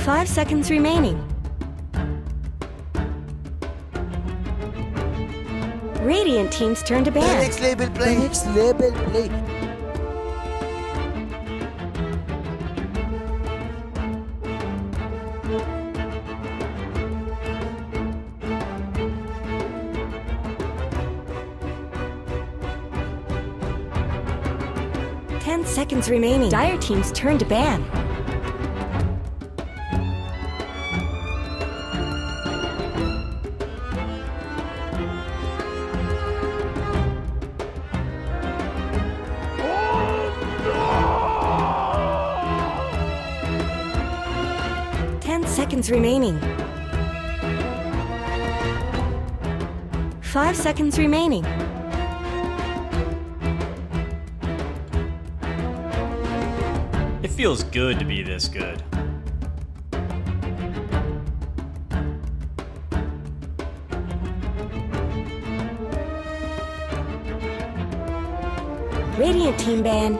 5 seconds remaining. Radiant team's turn to ban. The next label play. The next label play. Seconds remaining. Dire team's turn to ban. Oh, no! 10 seconds remaining. 5 seconds remaining. It feels good to be this good. Radiant team ban.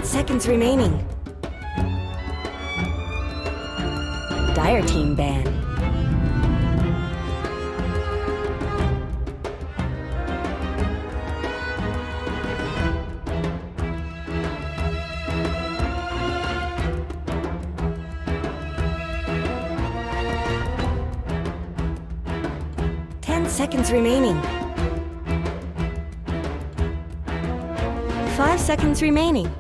Seconds remaining. Dire team ban. Seconds remaining. 5 seconds remaining.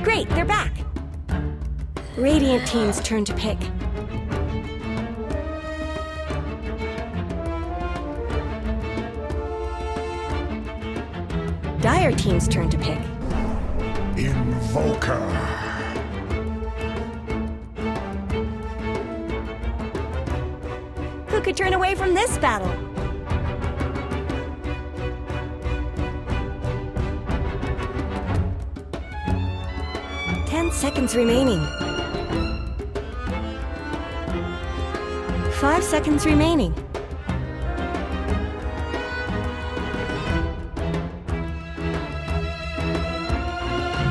Great, they're back. Radiant team's turn to pick. Dire team's turn to pick. Invoker. Who could turn away from this battle? Seconds remaining. 5 seconds remaining.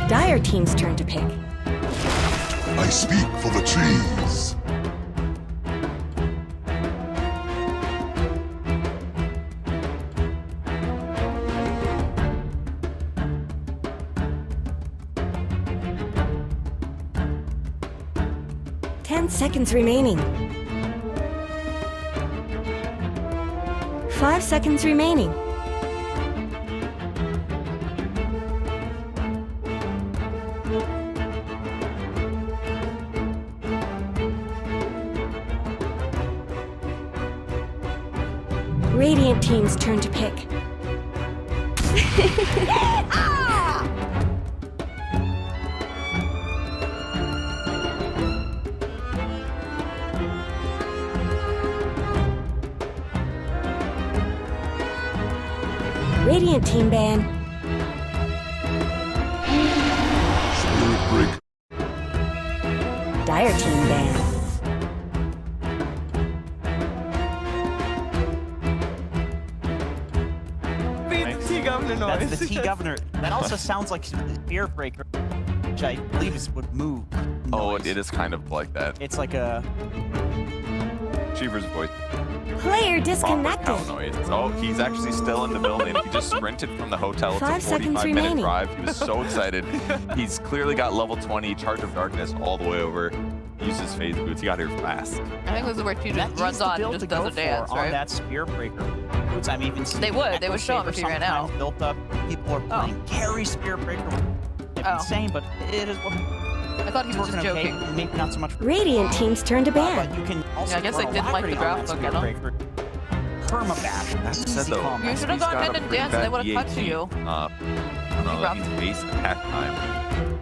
Dire team's turn to pick. I speak for the trees. Seconds remaining. 5 seconds remaining. Radiant team's turn to pick. Radiant team ban. Spirit break. Dire team ban. That's the T-Governor noise. That's the T-Governor. That also sounds like Spear Breaker, which I believe would move. Oh, it is kind of like that. It's like a... Cheever's voice. Player disconnected. Cow noise. Oh, he's actually still in the building. He just sprinted from the hotel. It's 5 a seconds 45-minute remaining. drive. He was so excited. He's clearly got level 20 Charge of Darkness all the way over. He used his phase boots. He got here fast. I think this is where he just runs on and just does a dance, on right? that Spear Breaker boots. I'm even seeing They would show him if he ran out. Built up. People are playing carry Spear Breaker. It's insane, but it is what... I thought he was just joking. Okay, maybe not so much for Radiant team's turn to ban. but you can also I guess throw I didn't like the alacrity on draft that book, Spear Breaker. Permabash. That said, Easy though, combo. You should have gone in and danced and they would have cut to you. I don't know, that means base attack time.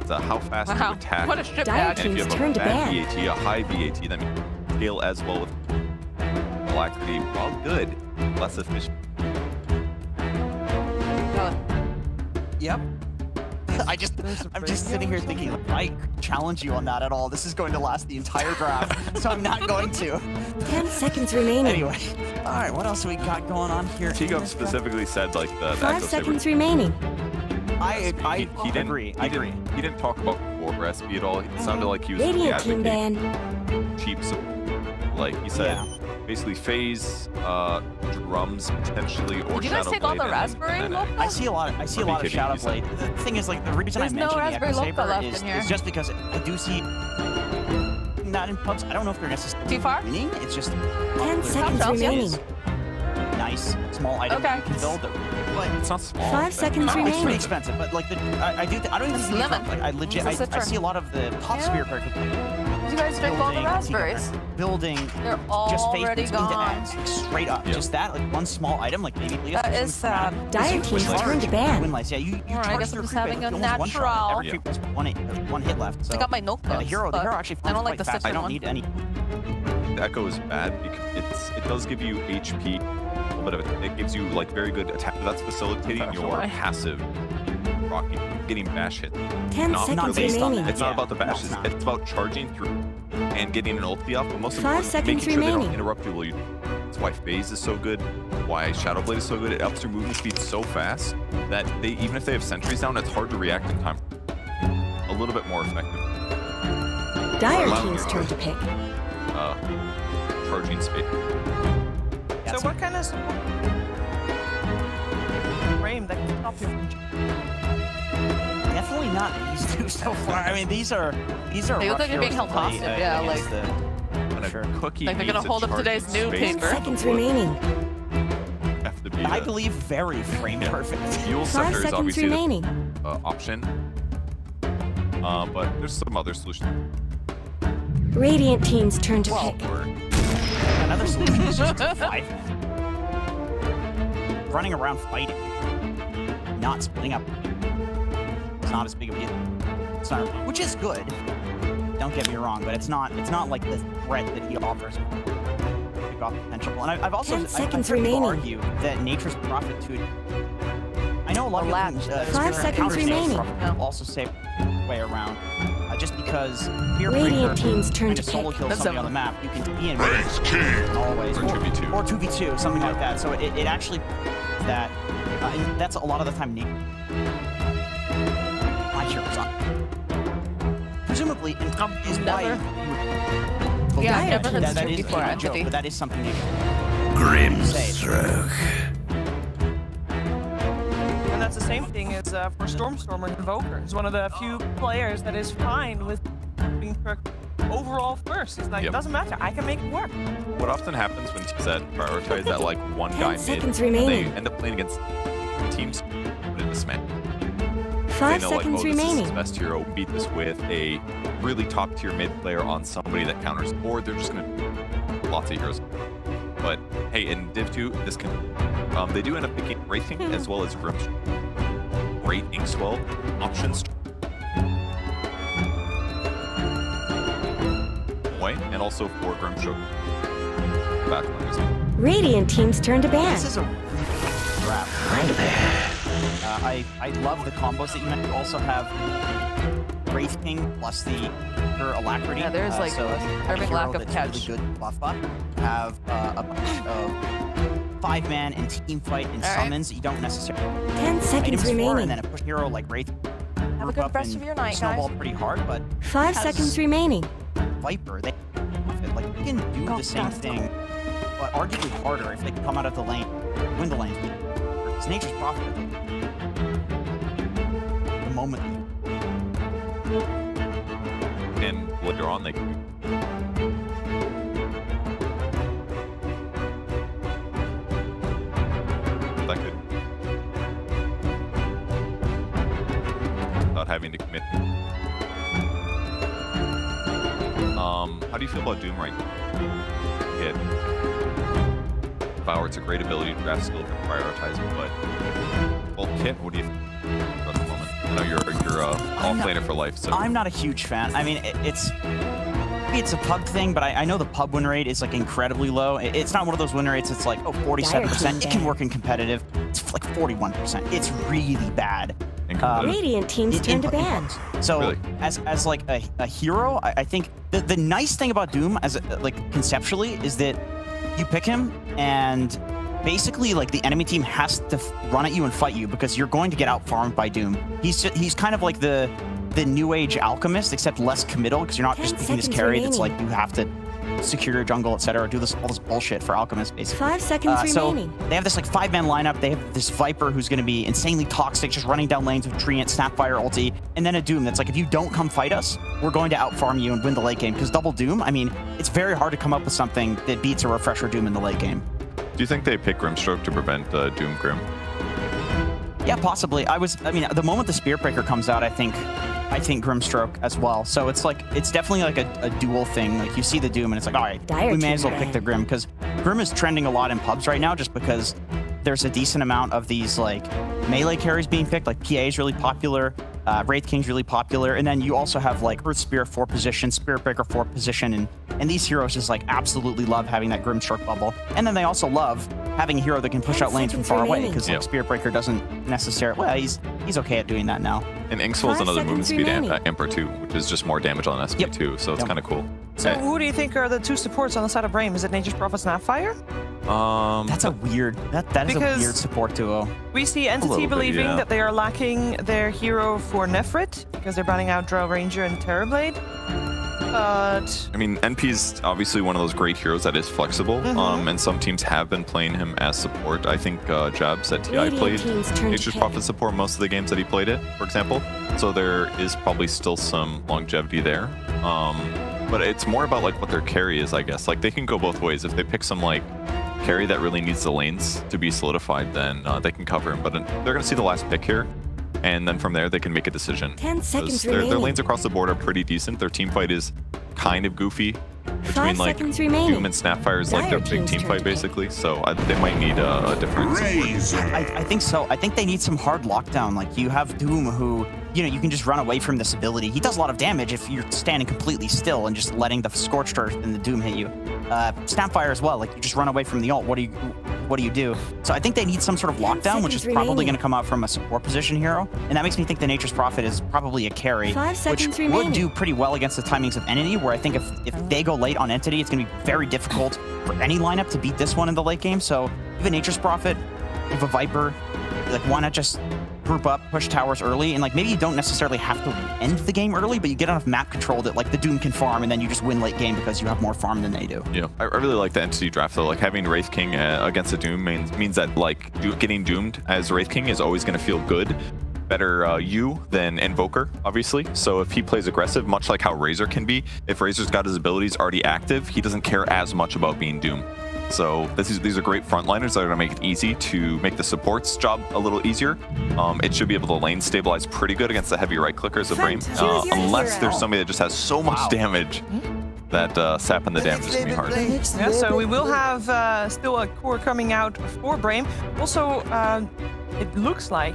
It's how fast you Wow, attack. what a strip Dire tag. And if you team's have turn a to bad ban. VAT, a high VAT, then you scale as well with alacrity. While good, less efficient. Yep. I'm just sitting here thinking, like, I challenge you on that at all. This is going to last the entire draft, so I'm not going to. 10 seconds remaining. Anyway, all right, what else we got going on here? T-Gov specifically said like the 5 seconds remaining. I didn't agree. He didn't talk about core recipe at all. It sounded like he was really Radiant team advocating ban. cheap like he said basically phase drums potentially or Did you guys Shadow take all Blade the and raspberry then Loca? I see a lot of Shadow Blade. The thing is, like, the reason There's I no mentioned raspberry the Echo Loca Saber left is in here. just because I do see that in pubs. I don't know if they're necessarily Too far? winning. It's just 10 seconds Chelsea? remaining. nice small item Okay. you can build. But it's not small. 5 seconds it's pretty remaining. expensive. But like I don't even It's think lemon. like I legit It's a I citron. see a lot of the top Yeah. spirit characters Did you guys drink all the raspberries? building They're just already face into gone. ads, like, straight up. Yeah. Just that, like one small item, like maybe please. That is sad. Dire teams Win turned to win ban. lights. Yeah, you Alright, I charge guess through I'm just creep having rate, a you almost one-shot. natural. Every creep has one hit left. So I got my notebooks. the hero but actually I don't like the fast. I citron don't one. need any. The Echo is bad because it does give you HP, a little bit of it. It gives you like very good attack. That's facilitating your Why? passive rocking, getting bash hits. 10 Not seconds based on remaining. that. It's not Yeah, about the no, bashes. it's not. It's about charging through and getting an ulti off. But most 5 importantly, seconds making sure they remaining. don't interrupt you while you. That's why phase is so good. Why Shadow Blade is so good. It ups your movement speed so fast that they even if they have sentries down, it's hard to react in time. A little bit more effective. Dire Wow. team's turn to pick. Charging speed. So what kind of support? Brame that can stop you from Definitely not these two so far. I mean, these are. They look rough like they're being heroes to held play, hostage, yeah, against And the, a sure. cookie Like they're gonna needs to hold up charge today's its new space 10 paper. seconds would remaining. have to be I a- believe very frame perfect. Fuel 5 Scepter is seconds obviously remaining. the option. But there's some other solutions. Radiant team's turn to Well, pick. Another solution is just 5 men. Running around fighting, not splitting up. It's not as big of a deal. It's not, which is good. Don't get me wrong, but it's not like the threat that he offers. Big off potential. And I've also 10 I've seconds heard people remaining. argue that Nature's Prophet too. I know a lot of Latch. people, 5 Spirit seconds counters Nature's remaining. Prophet Yeah. also say way around. Just because Fear Radiant Breaker team's turn kind to of solo pick. kills That's somebody a- on the map, you can be in Raise King. always. Or 2v2. Or 2v2, something like that. So it actually that and that's a lot of the time Nick. My heroes on. Presumably, and is why. never- Well, Yeah, I've never heard that this is before, a joke, Entity. but that is something they Grim say. stroke. And that's the same thing as for Stormstormer and Invoker. He's one of the few players that is fine with being perked overall first. He's like, Yep. it doesn't matter, I can make it work. What often happens when teams that prioritize that like one 10 guy mid, seconds they remaining. end up playing against teams in this man. 5 They know like, seconds oh, this is remaining. his best hero. Beat this with a really top tier mid player on somebody that counters, or they're just gonna lots of heroes. But hey, in Div 2, this can they do end up picking Wraithing as well as Grim. Great Inkswell options. Way and also for Grimstroke. Backline as well. Radiant team's turn to ban. This is a wrap. I love the combos that you mentioned. You also have Wraith King plus the her alacrity. Yeah, there's, like, so a any perfect hero lack of that's catch. Really good buff up. Have a bunch of 5-man and team fight and All right. summons that you don't necessarily 10 seconds items for, remaining. and then a push hero like Wraith. Have a group good up rest and of your night, snowball guys. pretty hard, but 5 has- seconds remaining. Viper, they like you can do Go the same fast. thing, but arguably harder if they come out of the lane, win the lane. It's Nature's Prophet. The moment And later on, they can. That could. Without having to commit. How do you feel about Doom right now? Hit. Devour, it's a great ability to draft skill for prioritizing, but. Well, Kit, what do you think at the moment? I know you're all not- player for life, so. I'm not a huge fan. I mean, maybe it's a pub thing, but I know the pub win rate is like incredibly low. It's not one of those win rates. It's like 47%. It can work in competitive. It's like 41%. It's really bad. Radiant team's turn to ban. So Really? as like a hero, I think the nice thing about Doom as like conceptually is that you pick him and basically like the enemy team has to run at you and fight you because you're going to get out farmed by Doom. He's kind of like the new age alchemist except less committal because you're not 10 just picking this seconds carry that's like remaining. you have to secure your jungle, etc. Do all this bullshit for alchemists basically. 5 seconds So remaining. they have this like 5-man lineup. They have this Viper who's going to be insanely toxic, just running down lanes with Treant, Snapfire, ulti, and then a Doom that's like, if you don't come fight us, we're going to outfarm you and win the late game. Because double Doom, I mean, it's very hard to come up with something that beats a refresher Doom in the late game. Do you think they pick Grimstroke to prevent Doom Grim? Yeah, possibly. I mean, the moment the Spirit Breaker comes out, I think Grimstroke as well. So it's like, it's definitely like a dual thing. Like you see the Doom and it's like, all right, Dire we may as well team pick the Grim because Grim is trending a lot in pubs right now just because there's a decent amount of these like melee carries being picked. Like PA is really popular, Wraith King's really popular, and then you also have like Earth Spirit 4 position, Spirit Breaker 4 position, and these heroes just like absolutely love having that Grimstroke bubble. And then they also love having a hero that can push 10 out lanes from seconds far away remaining. because Yeah. like Spirit Breaker doesn't necessarily. Well, he's okay at doing that now. And Inkswell is 5 another movement seconds speed remaining. Emperor too, which is just more damage on SP Yep. too, so it's Yep. kind of cool. So who do you think are the two supports on the side of Brame? Is it Nature's Prophet Snapfire? That's a weird. That is a Because- weird support duo. We see little Entity bit, believing yeah. that they are lacking their hero for Nephrit because they're banning out Drow Ranger and Terrorblade. But I mean, NP's obviously one of those great heroes that is flexible, and some teams have been playing him as support. I think Jabs at TI Radiant played team's turn to Nature's pay. Prophet support most of the games that he played it, for example. So there is probably still some longevity there. But it's more about like what their carry is, I guess. Like they can go both ways. If they pick some like carry that really needs the lanes to be solidified, then they can cover him. But they're gonna see the last pick here. And then from there, they can make a decision. 10 'Cause seconds their remaining. lanes across the board are pretty decent. Their team fight is kind of goofy. 5 Between like seconds remaining. Doom and Snapfire is like their Dire big team's team turn fight to pick. basically. So they might need a different support. Razor. I think so. I think they need some hard lockdown. Like you have Doom, who you can just run away from this ability. He does a lot of damage if you're standing completely still and just letting the Scorched Earth and the Doom hit you. Snapfire as well. Like you just run away from the ult. What do you do? So I think they need some sort of 10 lockdown, which is seconds probably remaining. going to come out from a support position hero, and that makes me think the Nature's Prophet is probably a carry, 5 which seconds would remaining. do pretty well against the timings of Entity. Where I think if they go late on Entity, it's going to be very difficult for any lineup to beat this one in the late game. So if a Nature's Prophet, if a Viper, like why not just group up, push towers early, and like maybe you don't necessarily have to end the game early, but you get enough map control that like the Doom can farm, and then you just win late game because you have more farm than they do. Yeah, I really like the Entity draft though. Like having Wraith King against a Doom means that like getting doomed as Wraith King is always going to feel good. Better you than Invoker, obviously. So if he plays aggressive, much like how Razor can be, if Razor's got his abilities already active, he doesn't care as much about being Doom. So these are great frontliners that are going to make it easy to make the support's job a little easier. It should be able to lane stabilize pretty good against the heavy right clickers of Brame, Choose your unless hero. there's somebody that just has so much damage that sapping the damage is going to be hard. yeah, so we will have still a core coming out for Brame. Also, it looks like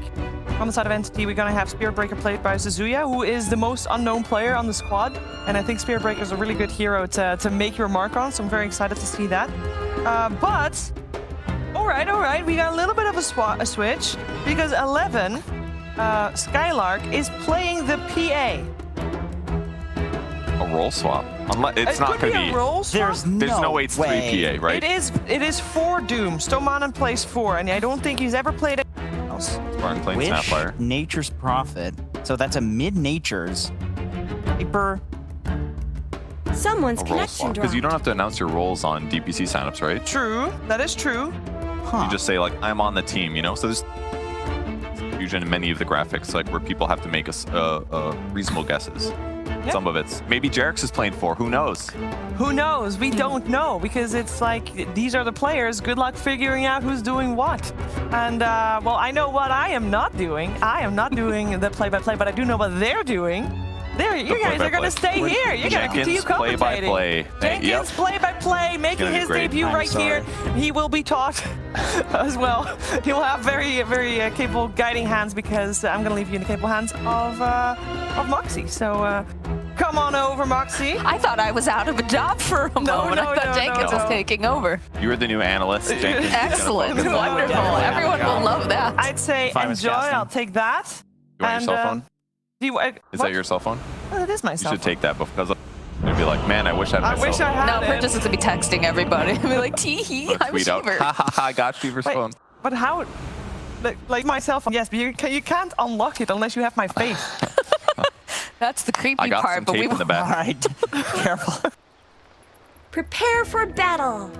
on the side of Entity, we're going to have Spirit Breaker played by Suzuya, who is the most unknown player on the squad. And I think Spirit Breaker is a really good hero to make your mark on, so I'm very excited to see that. But, all right, we got a little bit of a switch, because 11, Skylark, is playing the PA. A role swap. It's It not could going to be be. a role swap. There's no way it's 3 PA, right? It is 4 Doom. Stomanen plays 4, and I don't think he's ever played it else. Spartan playing Wish, Snapfire. Nature's Prophet. So that's a mid-Nature's. Viper. Someone's A role connection swap. dropped. Because you don't have to announce your roles on DPC signups, right? True, that is true. Huh. You just say like, I'm on the team, you know? So there's confusion in many of the graphics, like where people have to make reasonable guesses. Yep. Some of it's, maybe Jarex is playing 4, who knows? Who knows? We don't know, because it's like, these are the players. Good luck figuring out who's doing what. And, well, I know what I am not doing. I am not doing the play-by-play, but I do know what they're doing. You guys are going to stay here. You're going to continue commentating. play-by-play. Jenkins, play-by-play, making gonna be his great. debut I'm right sorry. here. He will be taught as well. He will have very, very capable guiding hands, because I'm going to leave you in the capable hands of Moxie. So come on over, Moxie. I thought I was out of a job for a moment. I thought Jenkins was taking over. You were the new analyst. Jenkins is gonna Excellent. focus on- Wonderful. Yeah. Everyone will love that. I'd say If I was enjoy. casting. I'll take that. You want your cell phone? Is that your cell phone? Oh, it is my cell You should phone. take that because you'd be like, man, I wish I had my cell wish I phone. had No, it. Purchase is gonna be texting everybody. Be like, tee hee, I'm Tweet out, Sheever. ha ha ha, I got Sheever's Wait, phone. but how? Like my cell phone, yes, but you can't unlock it unless you have my face. That's the creepy I got part, some but we tape in the won't. All back. right, careful. Prepare for battle.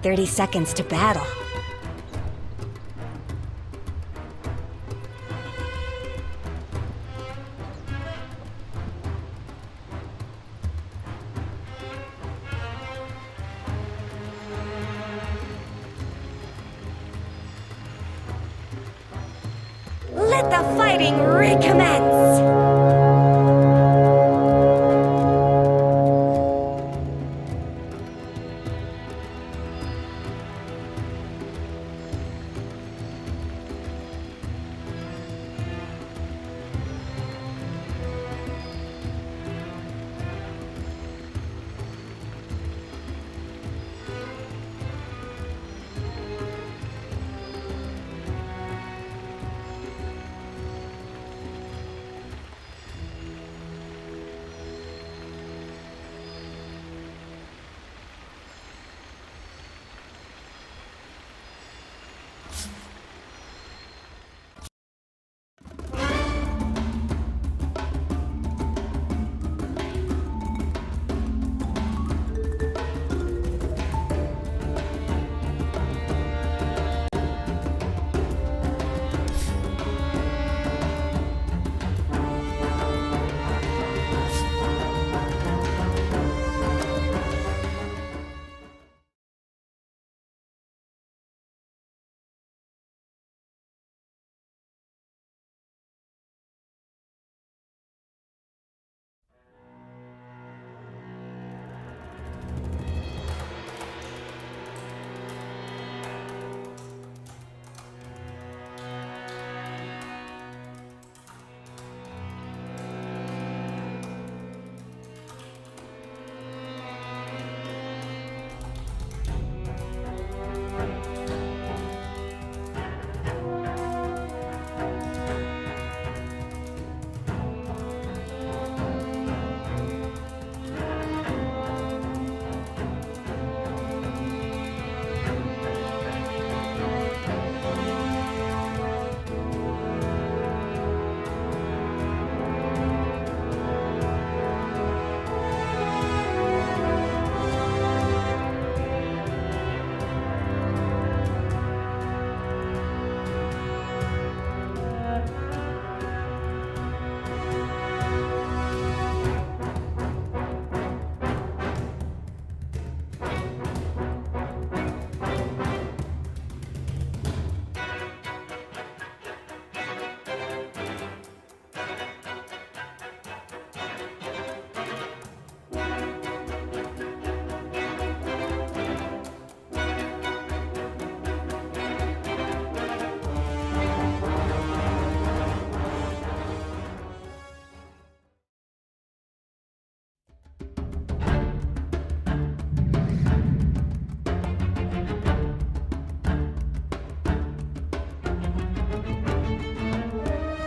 "30 seconds to battle." Let the fighting recommence!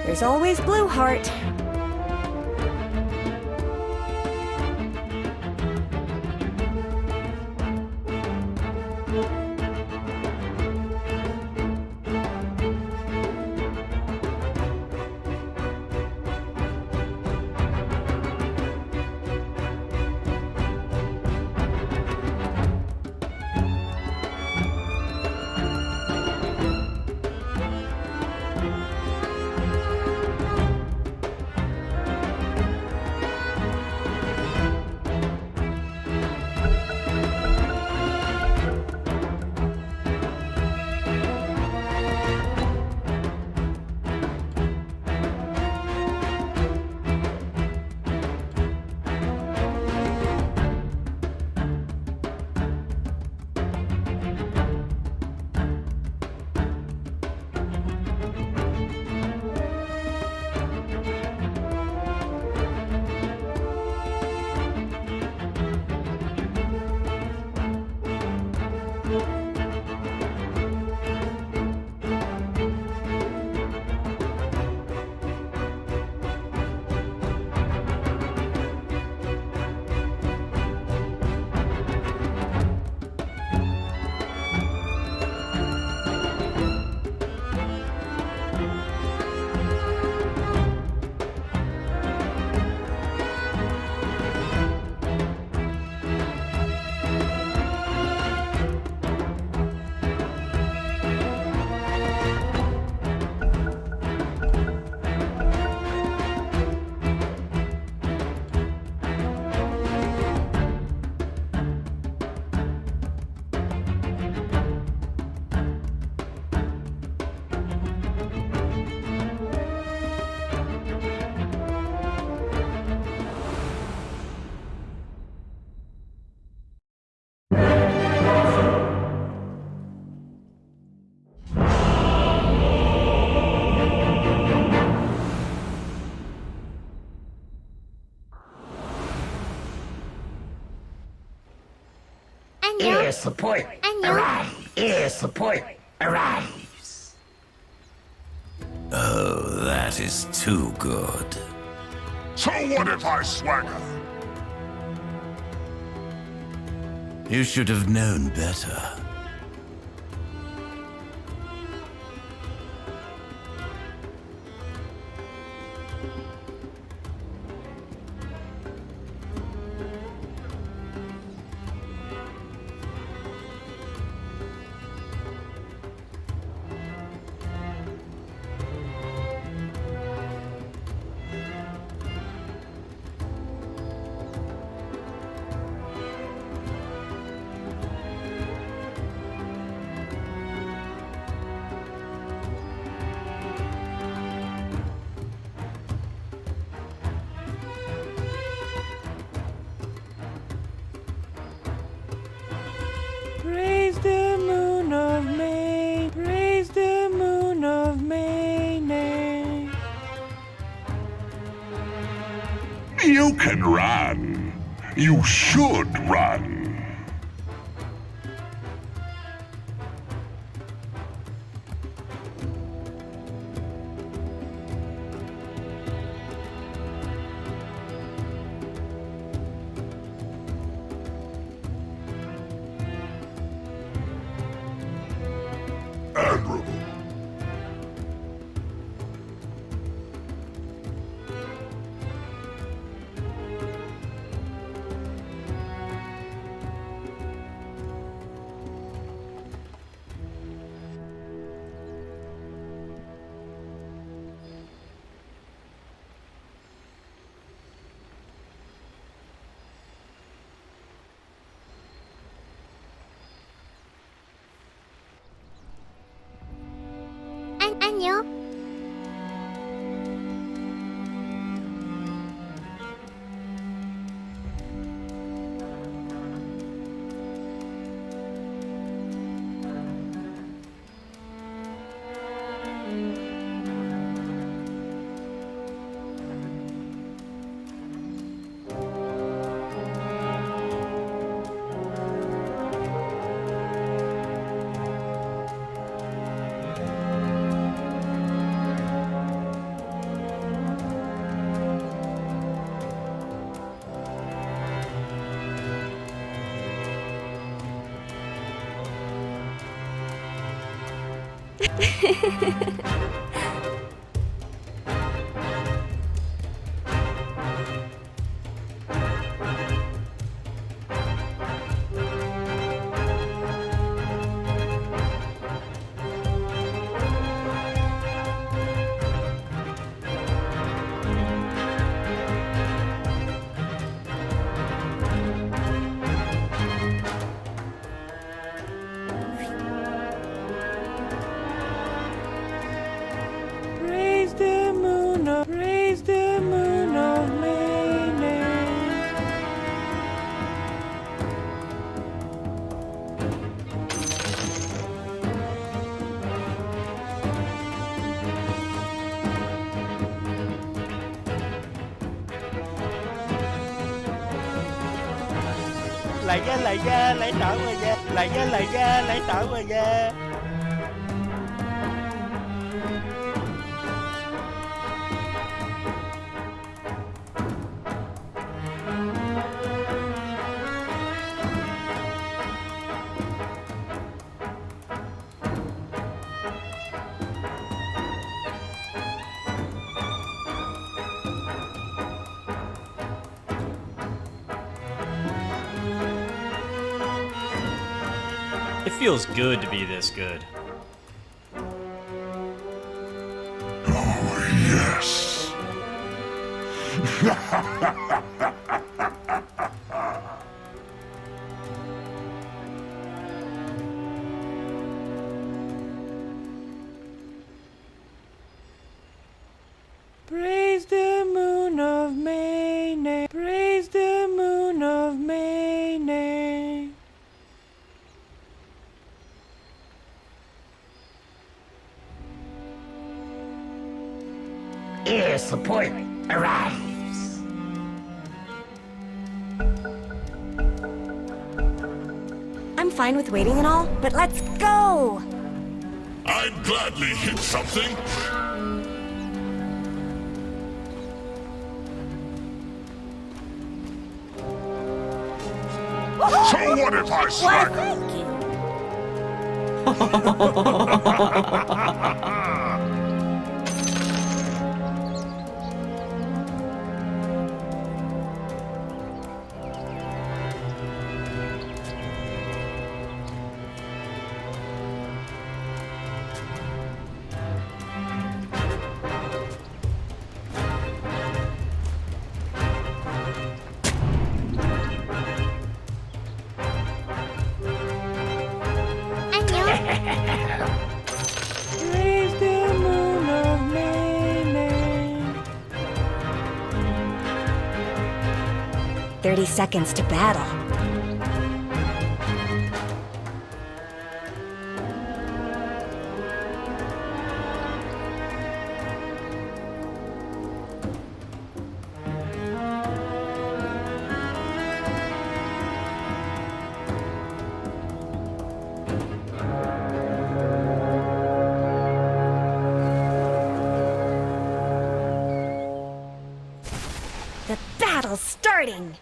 There's always Blue Heart. Air support. Arrive. Air support. Arrives. Oh, that is too good. So what if I swagger? You should have known better. Praise the moon of May. Praise the moon of May. You can run. You should run. Admirable. 안녕. Praise the moon of May. Lại ra, lại trở về ra. Lại ra, lại trở về ra. It feels good to be this good. Oh, yes. Praise the moon of May. Praise the moon of May. Air support arrives. I'm fine with waiting and all, but let's go! I'd gladly hit something. So what if I Why, slack? thank you. Raise the moon of Maine. 30 seconds to battle. The battle's starting!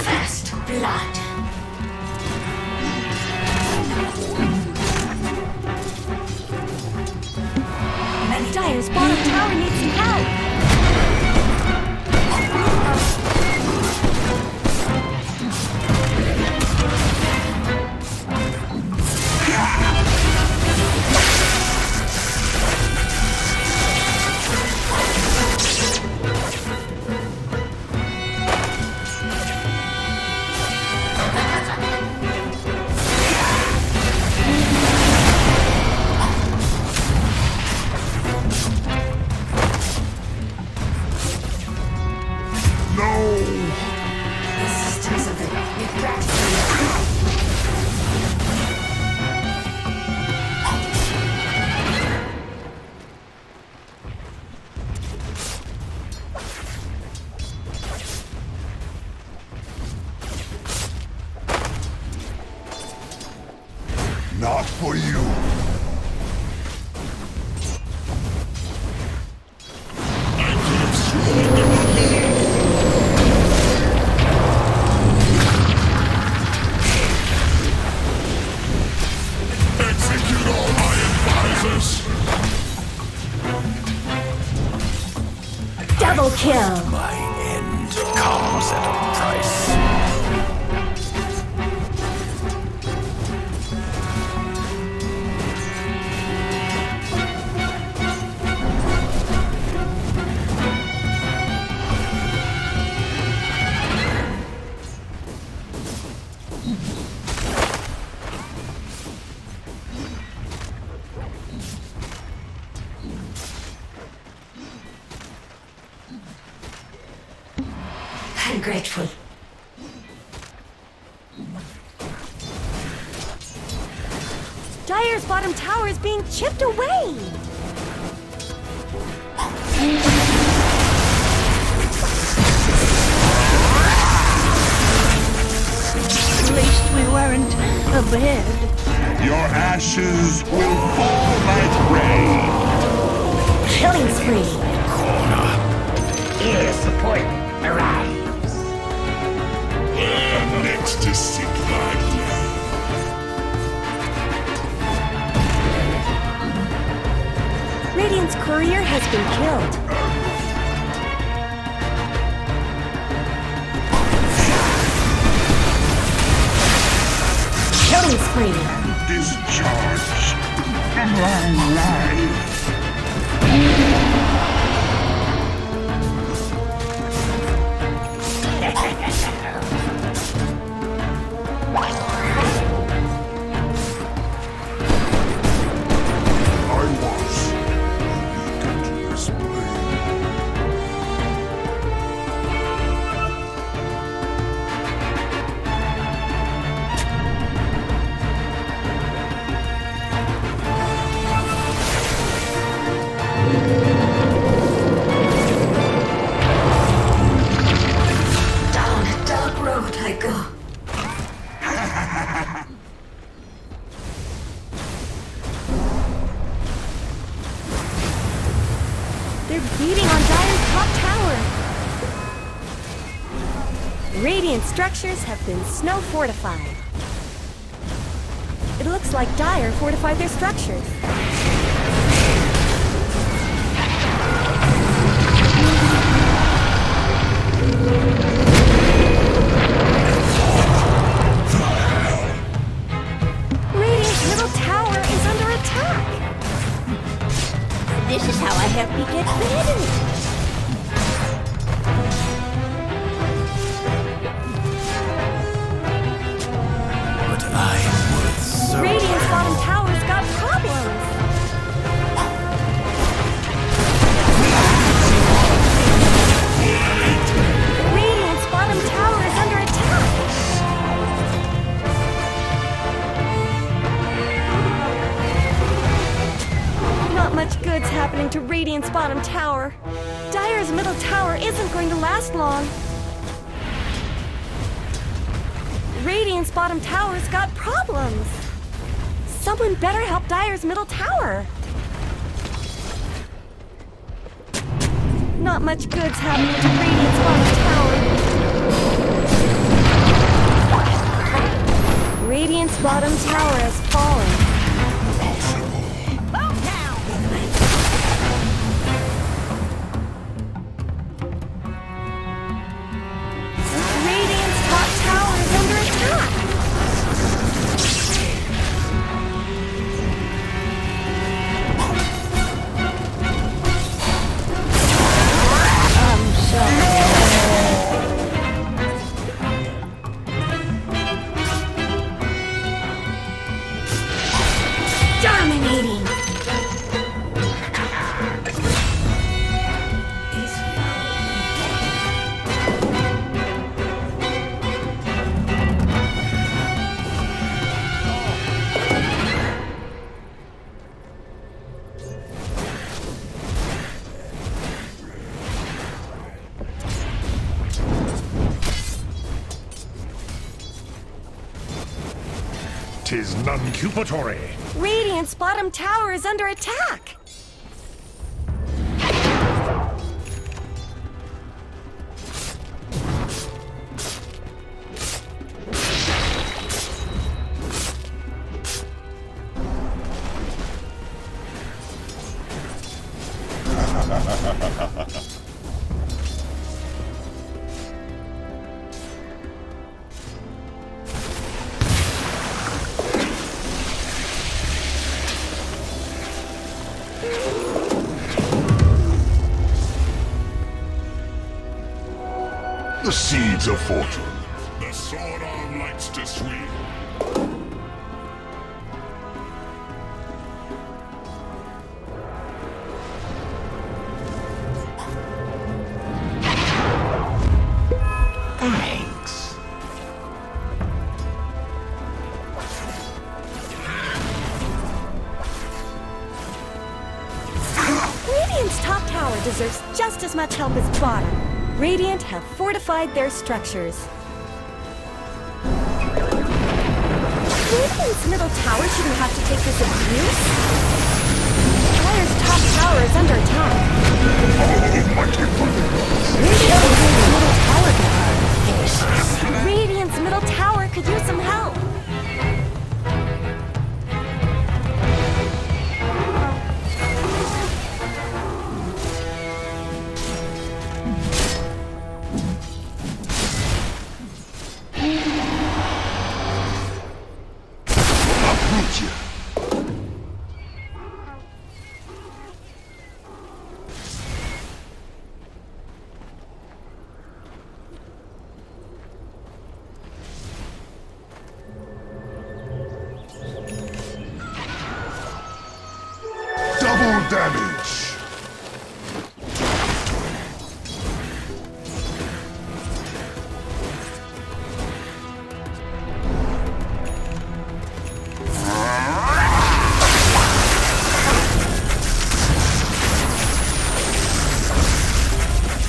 First blood. Dire's bottom tower needs some help! Not for you. I could have sworn there were more. Execute all my advisors. Double kill! My end comes at a price. grateful. Dire's bottom tower is being chipped away! At least we weren't a bed. Your ashes will fall like rain. Killing spree! Air support arrives. Next to seek thy death. Radiant's courier has been killed. Killing spree! Discharge my life. I was leading to this blade. Down a dark road I go. They're beating on Dire's top tower. Radiant structures have been snow fortified. It looks like Dire fortified their structures. Radiant's middle tower is under attack. This is how I help you get better. But I'm worth so Radiant's bottom tower's got problems. Radiant's bottom tower is under attack. Not much good's happening to Radiant's bottom tower. Dire's middle tower isn't going to last long. Radiant's bottom tower's got problems. Someone better help Dire's middle tower. Not much good's happening to Radiant's bottom tower. Radiant's bottom tower has fallen. Radiant's top tower is under attack. Dominating. Tis non-cupatory. Radiant's bottom tower is under attack. The seeds of fortune. The sword arm likes to swing. Radiant's top tower deserves just as much help as bottom. Radiant have fortified their structures. Radiant's middle tower shouldn't have to take this abuse. Dire's top tower is under attack. Radiant's middle tower could use some help. Double damage.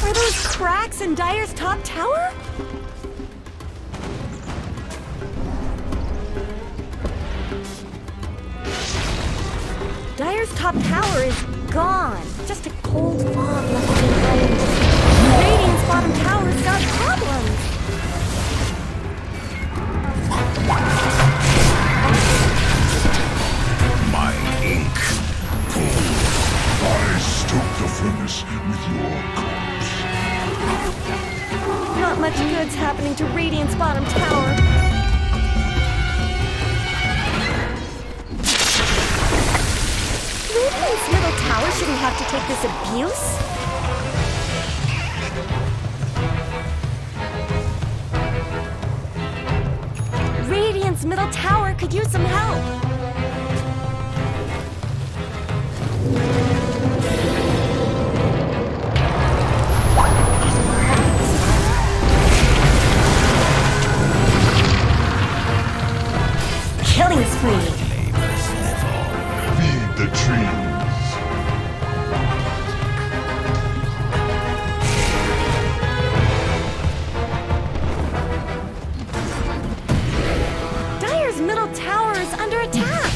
Are those cracks in Dire's top tower? Dire's top tower is gone. Just a cold fog left behind. Radiant's bottom tower's got problems. My ink cold. I stoke the furnace with your corpse. Not much good's happening to Radiant's bottom tower. Radiant's middle tower shouldn't have to take this abuse. Radiant's middle tower could use some help. Killing spree. Feed the trees. Dire's middle tower is under attack.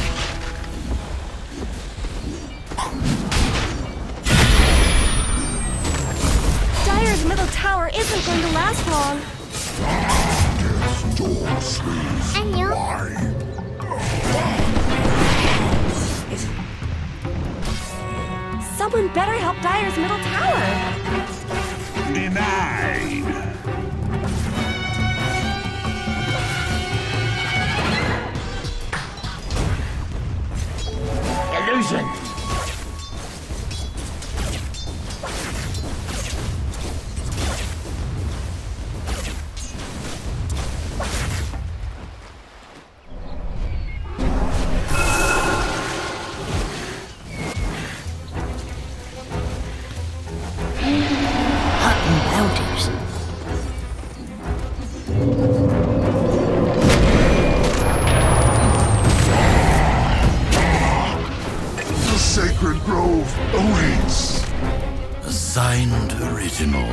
Dire's middle tower isn't going to last long. Death's door swings wide. Someone better help Dire's middle tower. Denied. Illusion! The sacred grove awaits. Assigned original.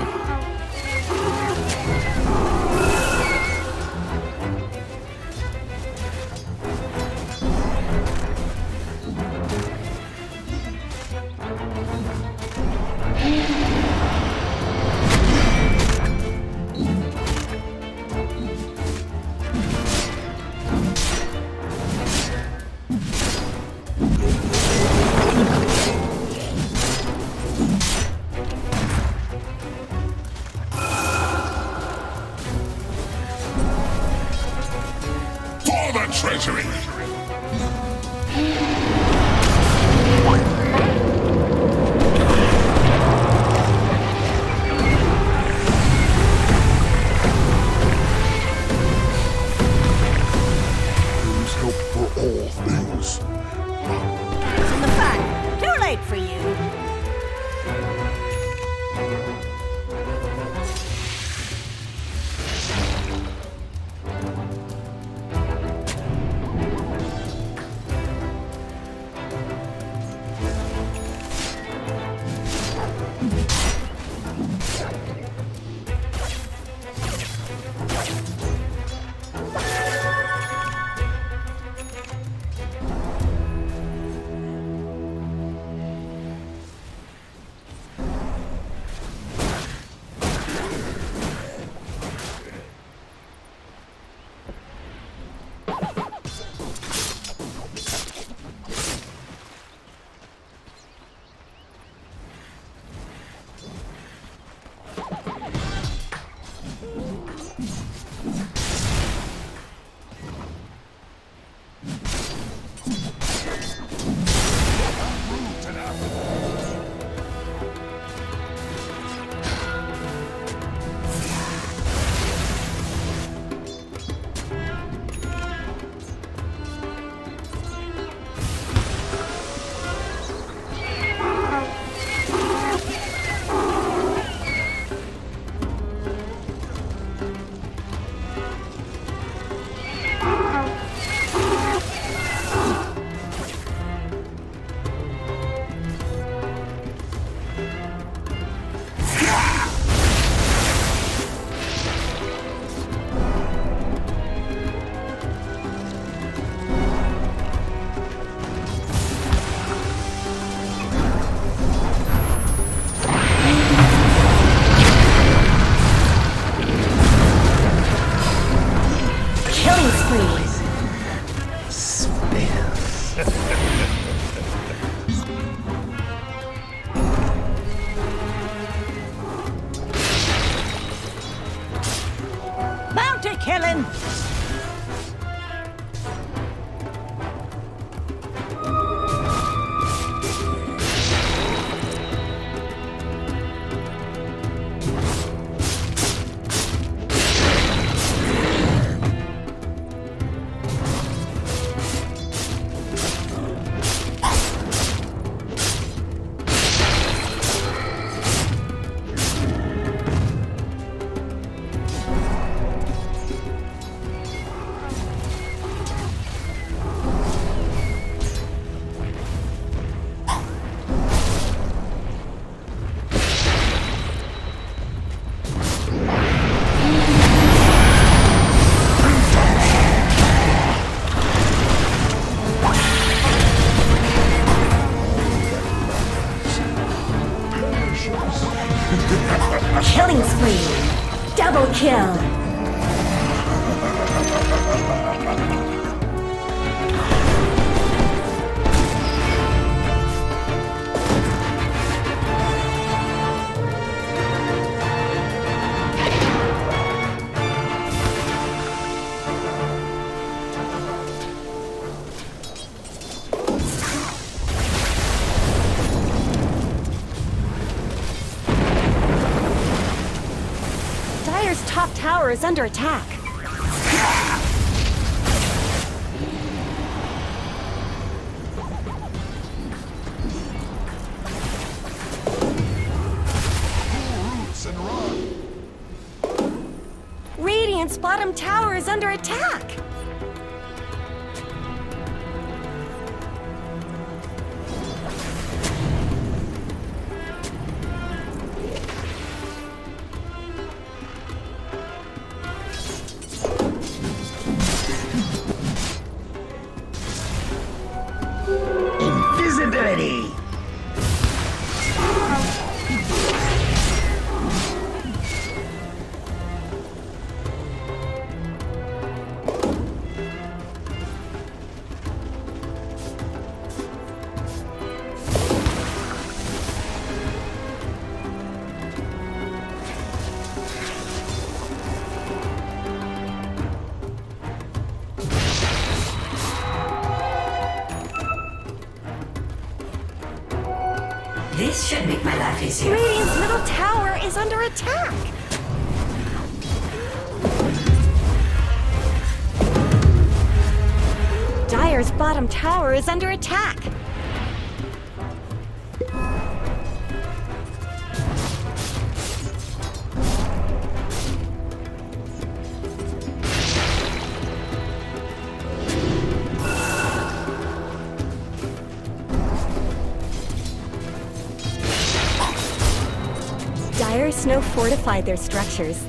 killing. Killing spree. Double kill. Dire's top tower is under attack. Radiant's bottom tower is under attack. Invisibility. This should make my life easier. Radiant's middle tower is under attack. Dire's bottom tower is under attack. Dire Snow fortified their structures.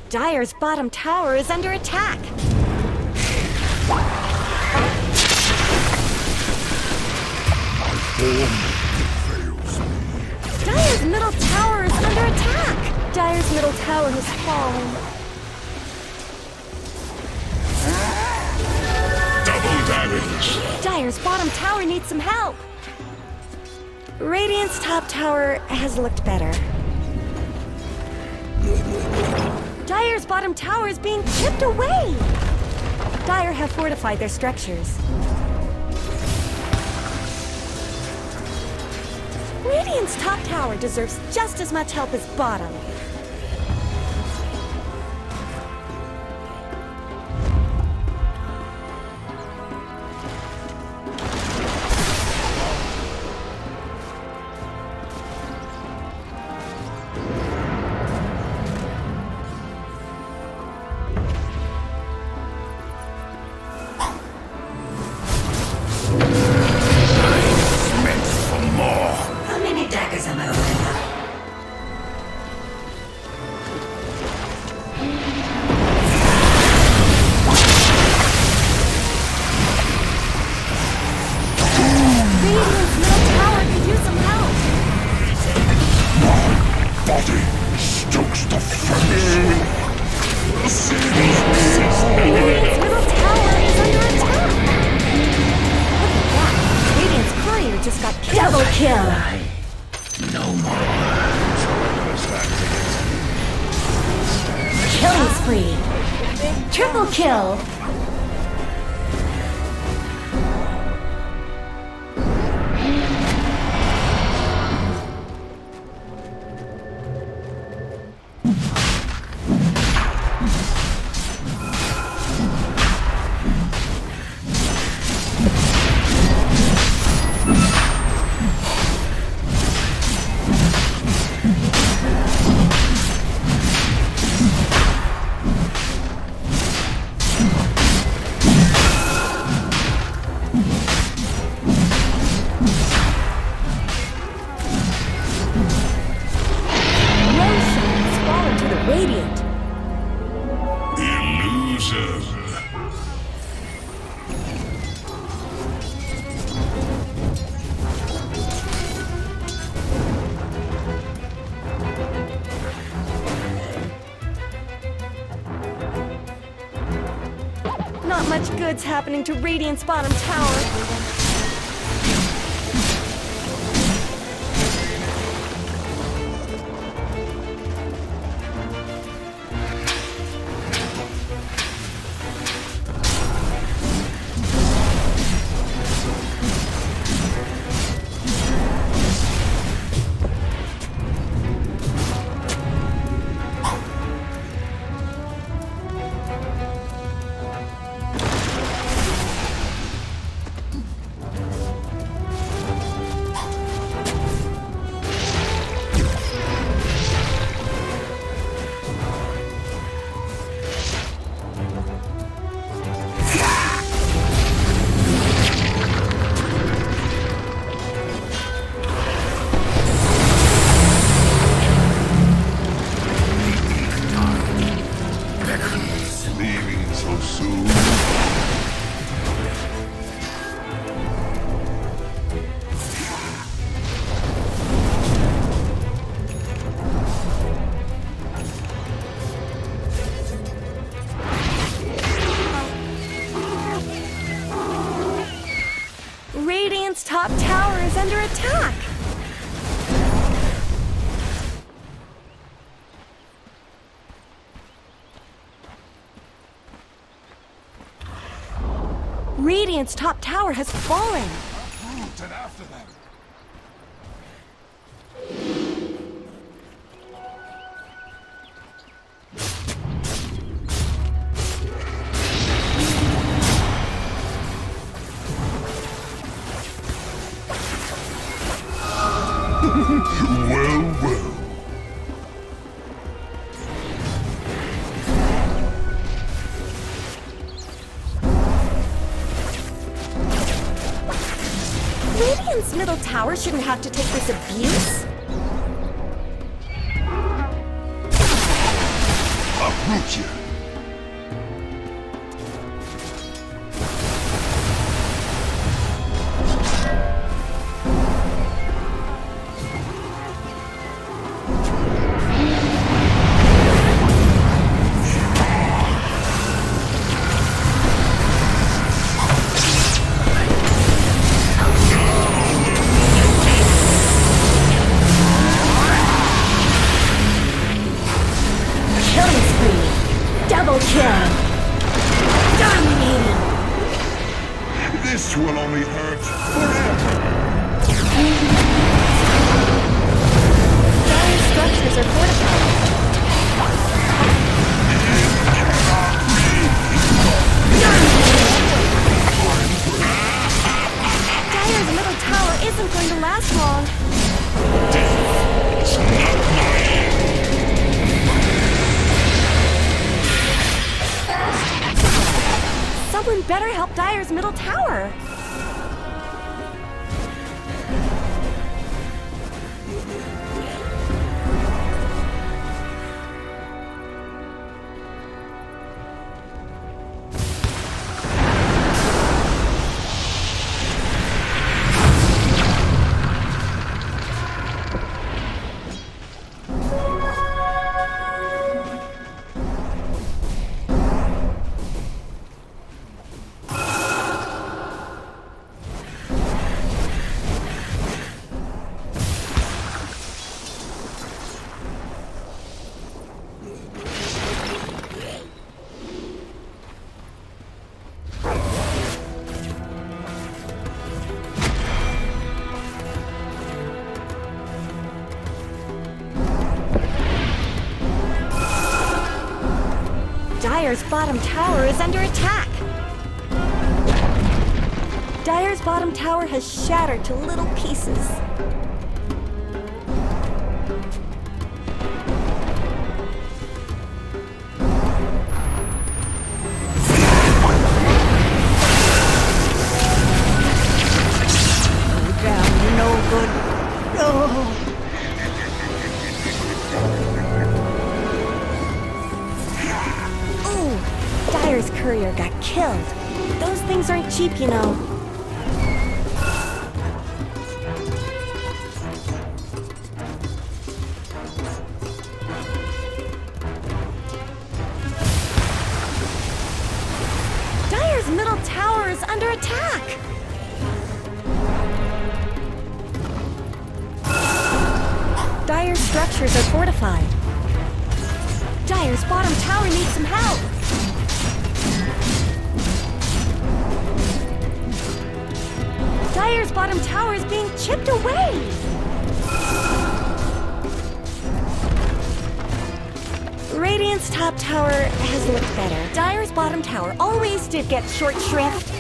Dire's bottom tower is under attack. Dire's middle tower is under attack. Dire's middle tower has fallen. Double damage. Dire's bottom tower needs some help. Radiant's top tower has looked better. Dire's bottom tower is being chipped away! Dire have fortified their structures. Radiant's top tower deserves just as much help as bottom. body stokes the furnace. Radiant's middle tower is under attack. Look at that. Radiant's courier just got killed. Double kill. No more Killing spree. Triple kill. Radiant. illusion. Not much good's happening to Radiant's bottom tower. Leaving so soon. Radiant's top tower is under attack. Radiant's top tower has fallen. Uproot and after them. Well, well. Radiant's middle tower shouldn't have to take this abuse. Uproot you. Killing spree. Double kill. Dominating. This will only hurt forever. Dire structures are fortified. Dire's middle tower isn't going to last long. Someone better help Dire's middle tower. Dire's bottom tower is under attack. Dire's bottom tower has shattered to little pieces. Dire's courier got killed. Those things aren't cheap, you know. Dire's middle tower is under attack. Dire's structures are fortified. Dire's bottom tower needs some help. Dire's bottom tower is being chipped away! Radiant's top tower has looked better. Dire's bottom tower always did get short shrift.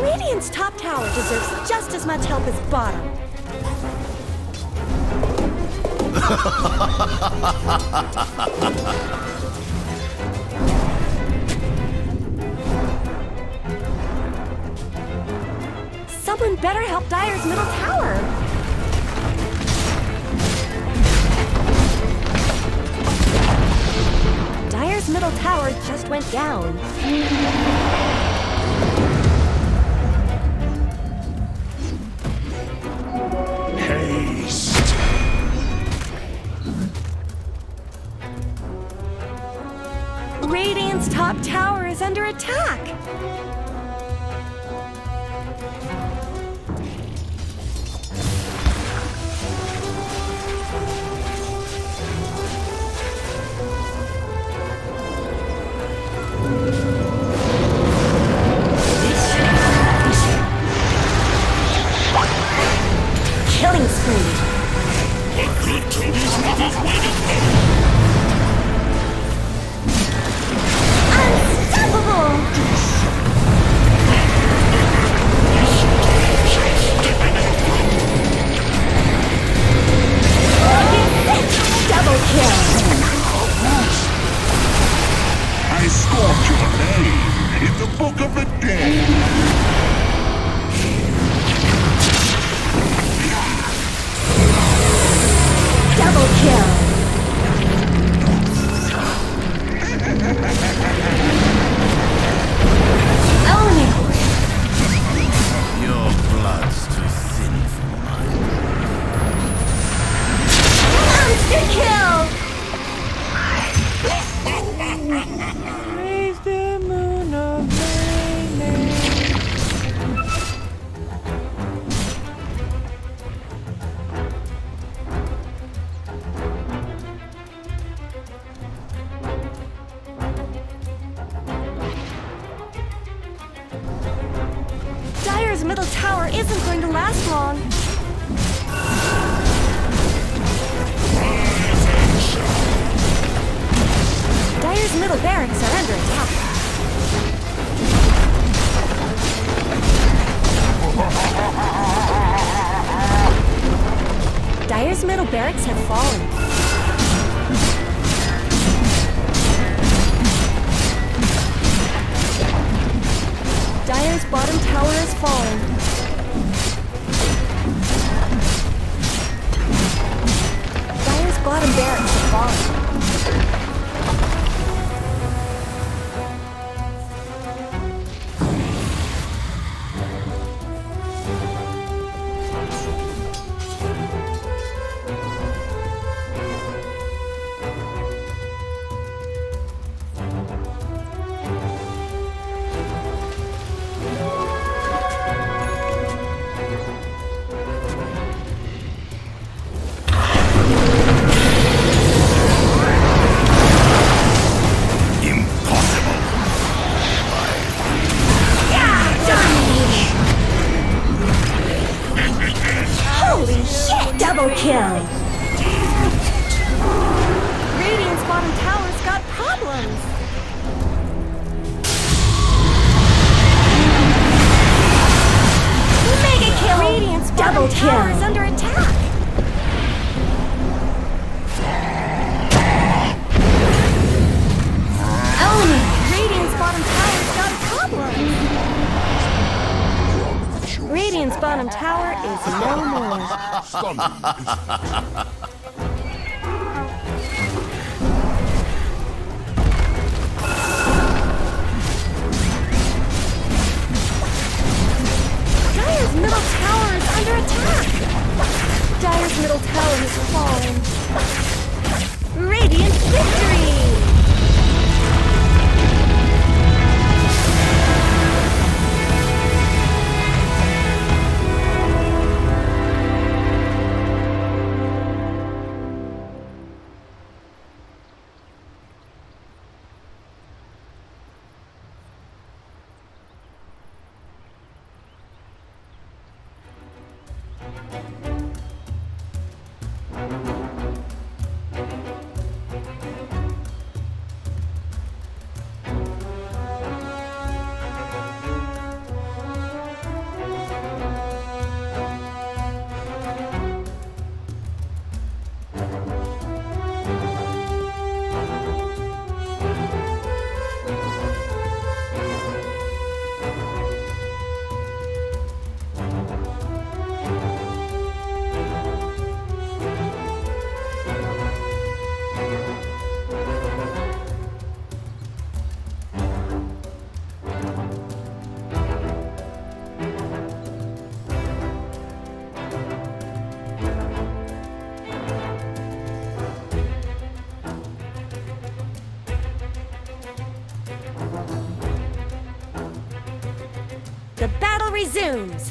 Radiant's top tower deserves just as much help as bottom. Someone better help Dire's middle tower. Dire's middle tower just went down. Haste. Radiant's top tower is under attack. Killing spree. Unstoppable! Double kill! I scored your name in the book of the dead. Double kill! Own it! Your blood's too thin for mine. Monster kill! Raise the moon of Brame. Dire's middle tower isn't going to last long. Dire's middle barracks are under attack. Dire's middle barracks have fallen. bottom tower is falling. Dire's bottom barracks are falling. Holy shit! Double kill! Radiant's bottom tower's got problems! Mega kill! Radiant's bottom tower is under attack! Radiant's bottom tower's got problems! Radiant's bottom tower is no more. Dire's middle tower is under attack! Dire's middle tower has fallen. Radiant victory! The battle resumes!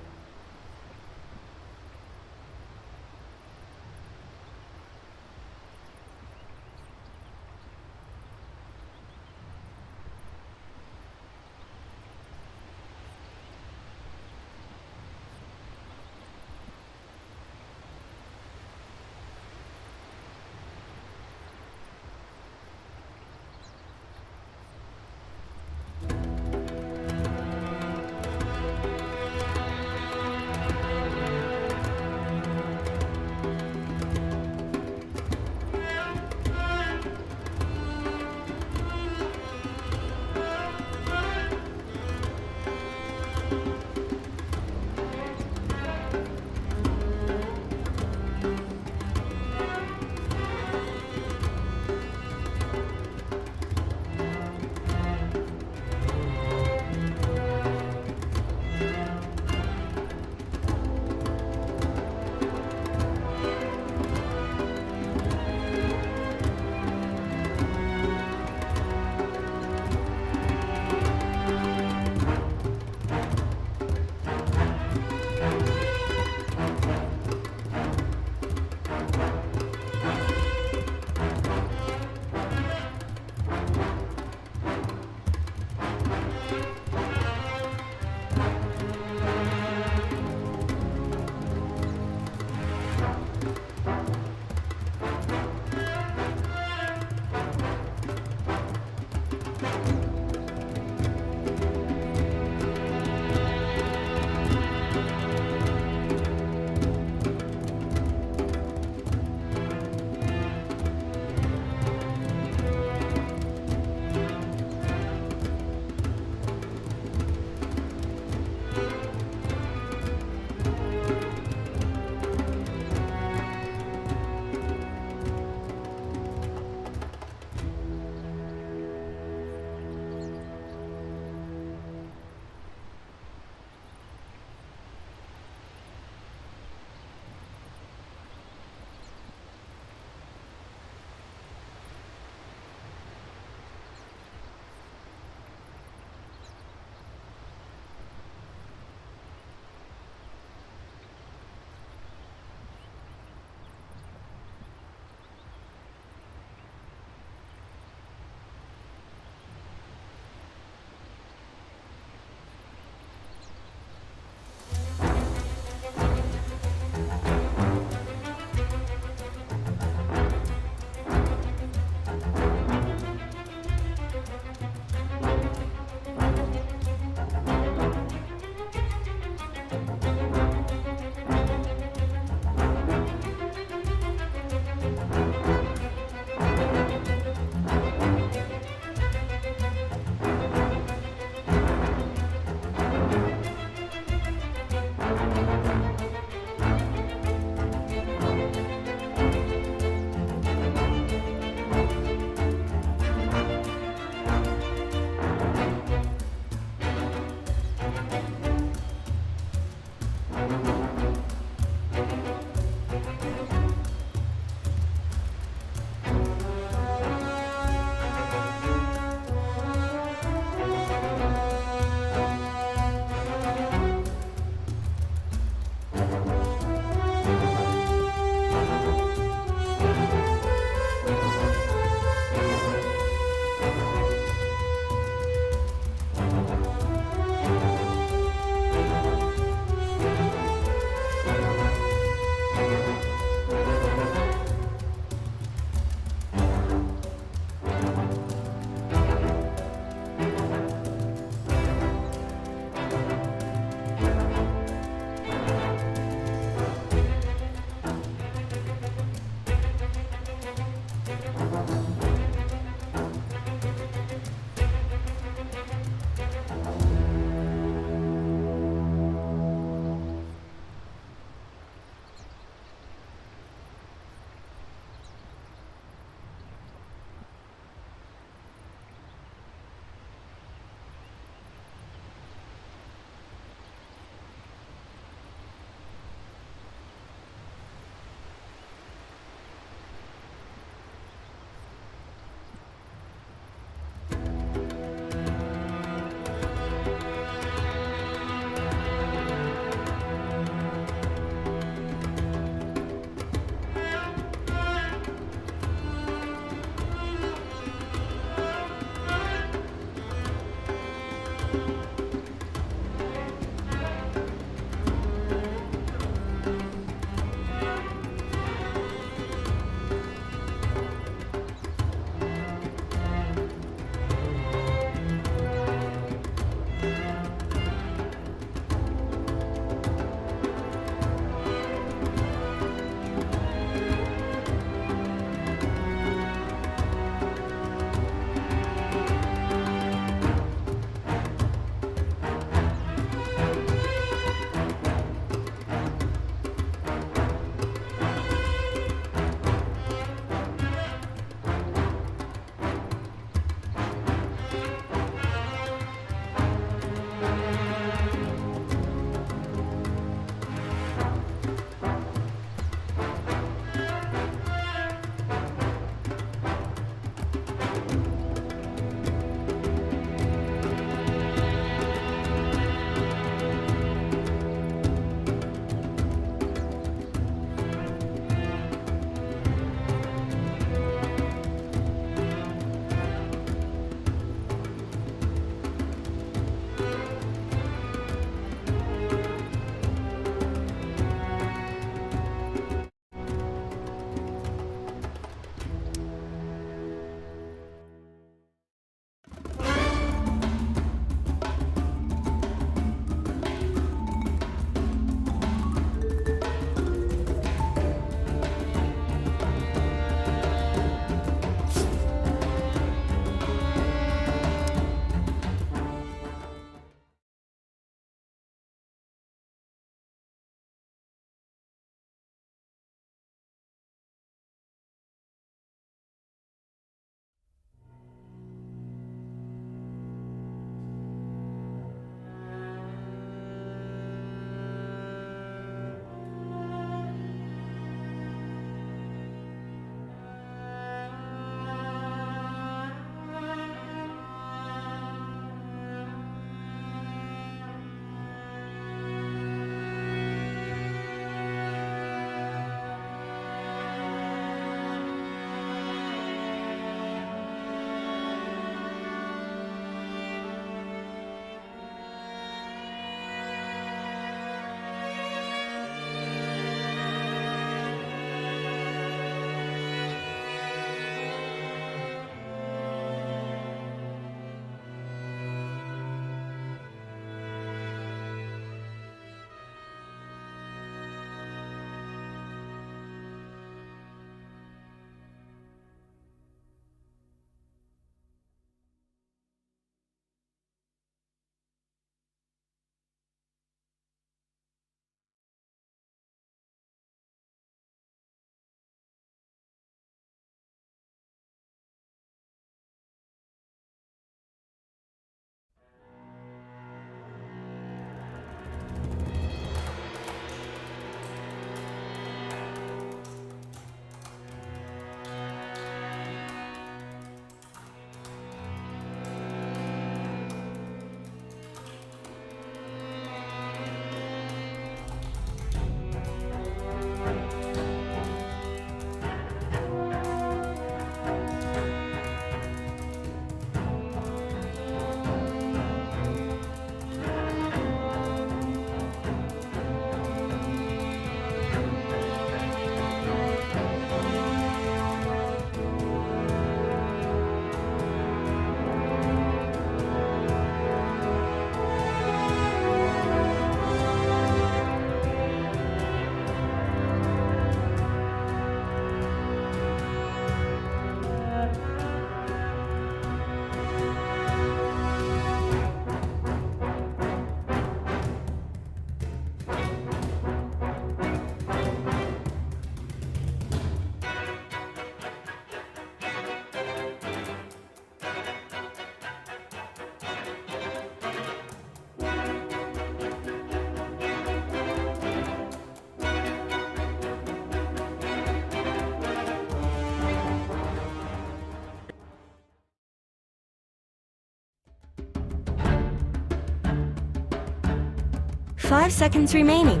5 seconds remaining.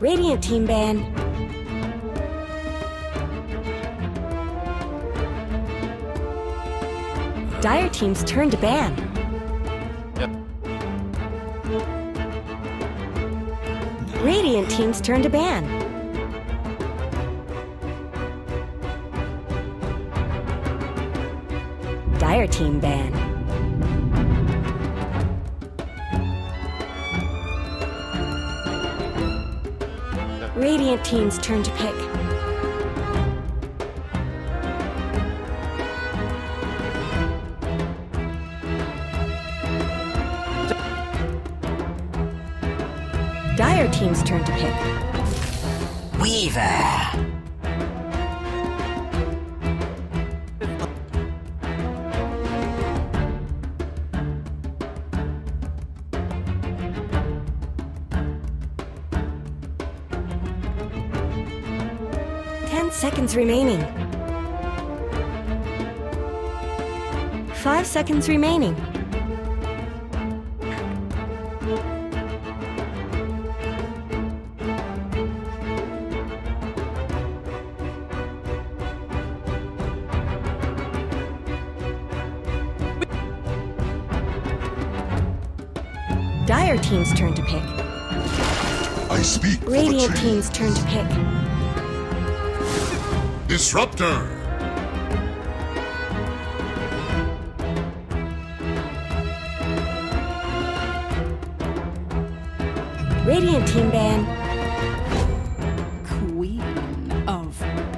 Radiant team ban. Dire team's turn to ban. Yep. Radiant team's turn to ban. Dire team ban. Radiant team's turn to pick. Dire team's turn to pick. Weaver. Seconds remaining. 5 seconds remaining. Dire team's turn to pick. I speak for the Radiant change. team's turn to pick. Disruptor! Radiant team ban. Queen of Pain.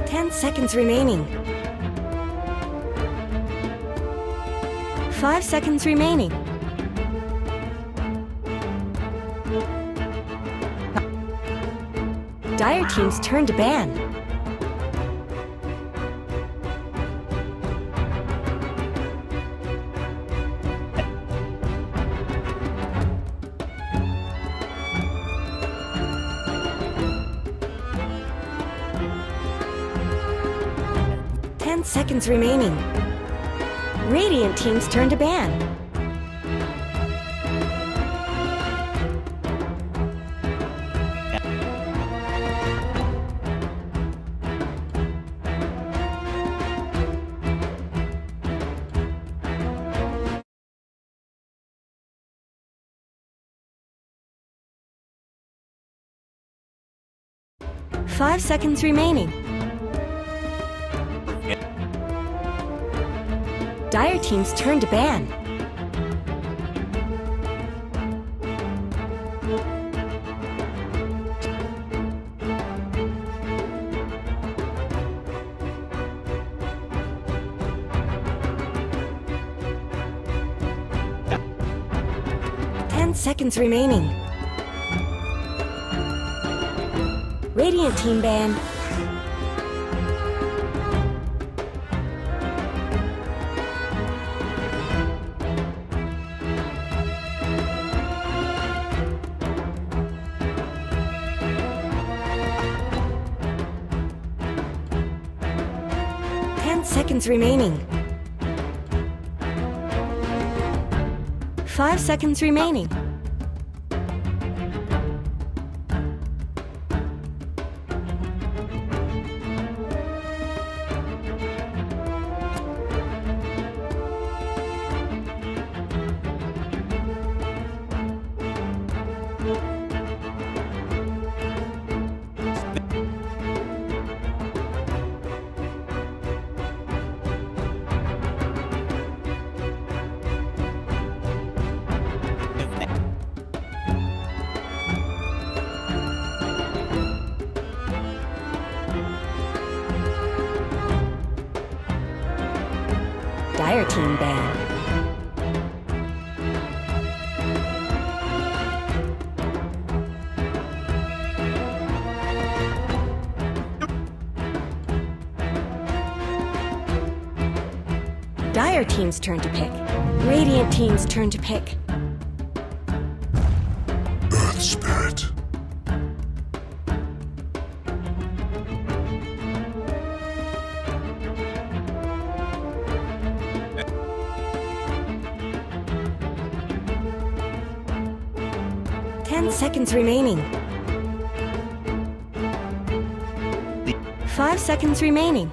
10 seconds remaining. 5 seconds remaining. Dire team's turn to ban. Seconds remaining. Radiant team's turn to ban. Five seconds remaining. Dire team's turn to ban. Yeah. 10 seconds remaining. Radiant team ban. Seconds remaining. 5 seconds remaining. Dire team ban. Dire team's turn to pick. Radiant team's turn to pick. that spirit. Seconds remaining. 5 seconds remaining.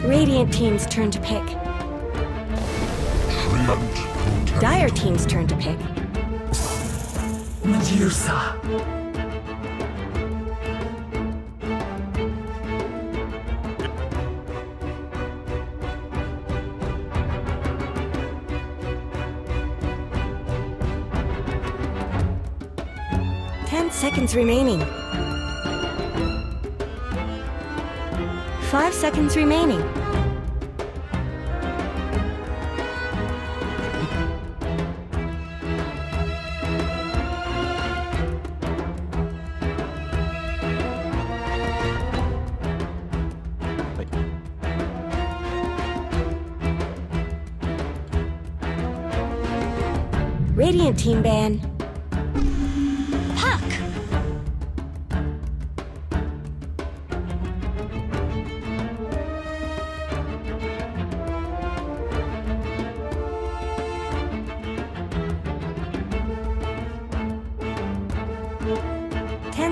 Radiant team's turn to pick. Dire team's turn to pick. Medusa. 10 seconds remaining. 5 seconds remaining. Radiant team ban. Puck!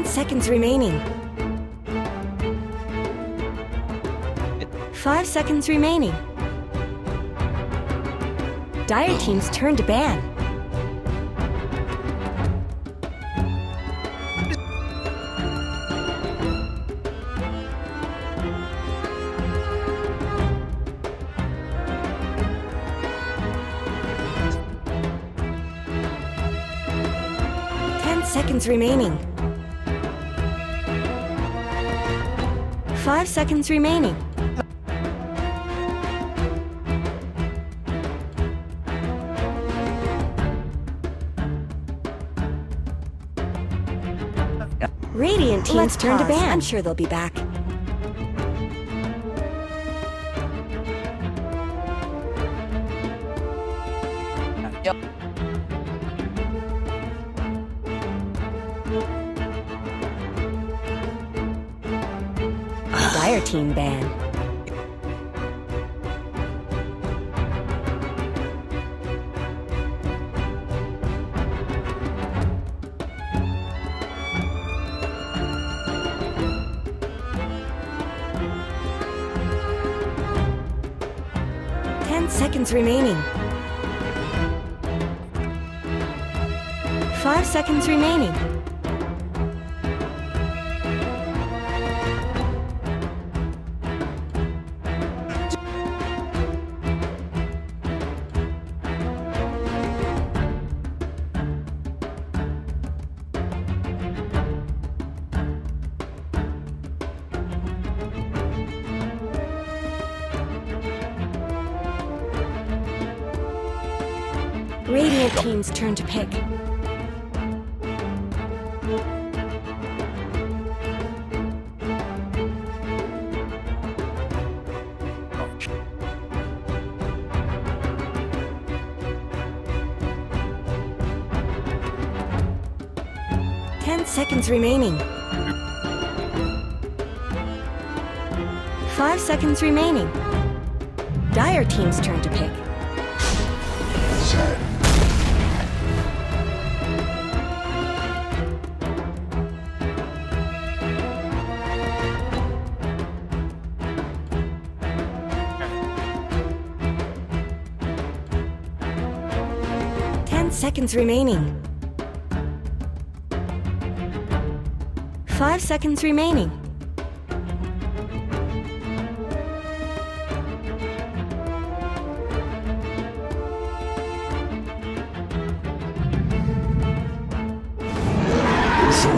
Seconds remaining. 5 seconds remaining. Dire team's turn to ban. Seconds remaining. 5 seconds remaining. Radiant team's turn to ban. I'm sure they'll be back. Yep. Dire team ban. Seconds remaining. 5 seconds remaining. Radiant team's turn to pick. Seconds remaining. 5 seconds remaining. Dire team's turn to pick. Seconds remaining. 5 seconds remaining.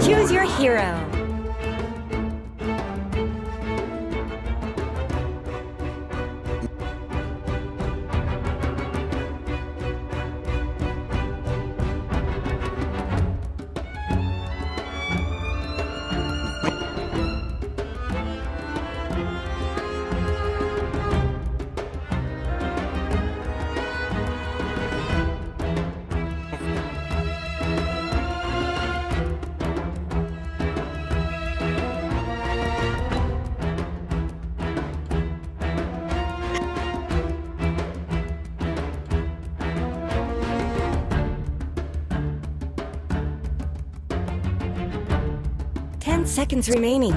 Choose your hero. Seconds remaining.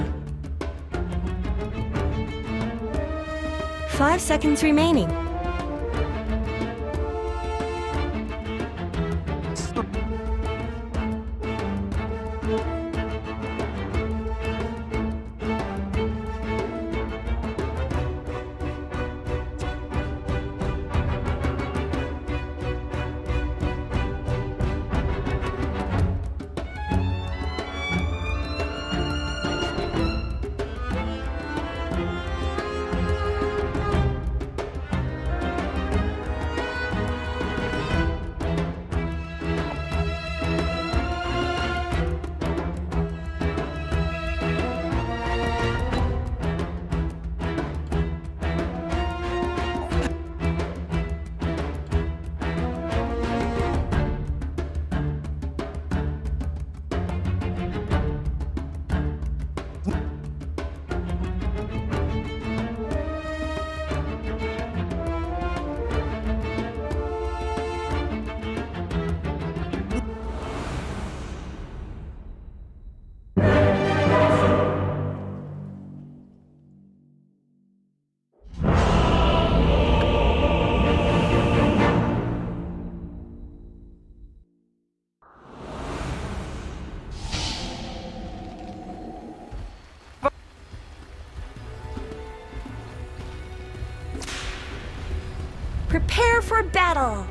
5 seconds remaining. Prepare for battle!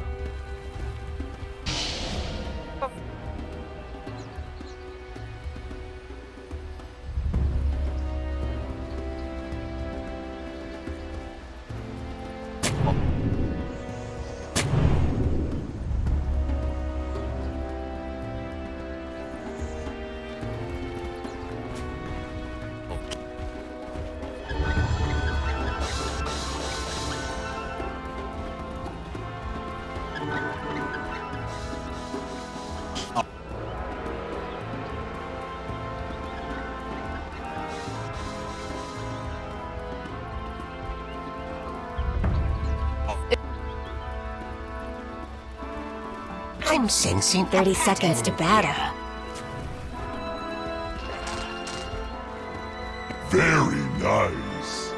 I'm sensing 30 seconds to battle. Very nice.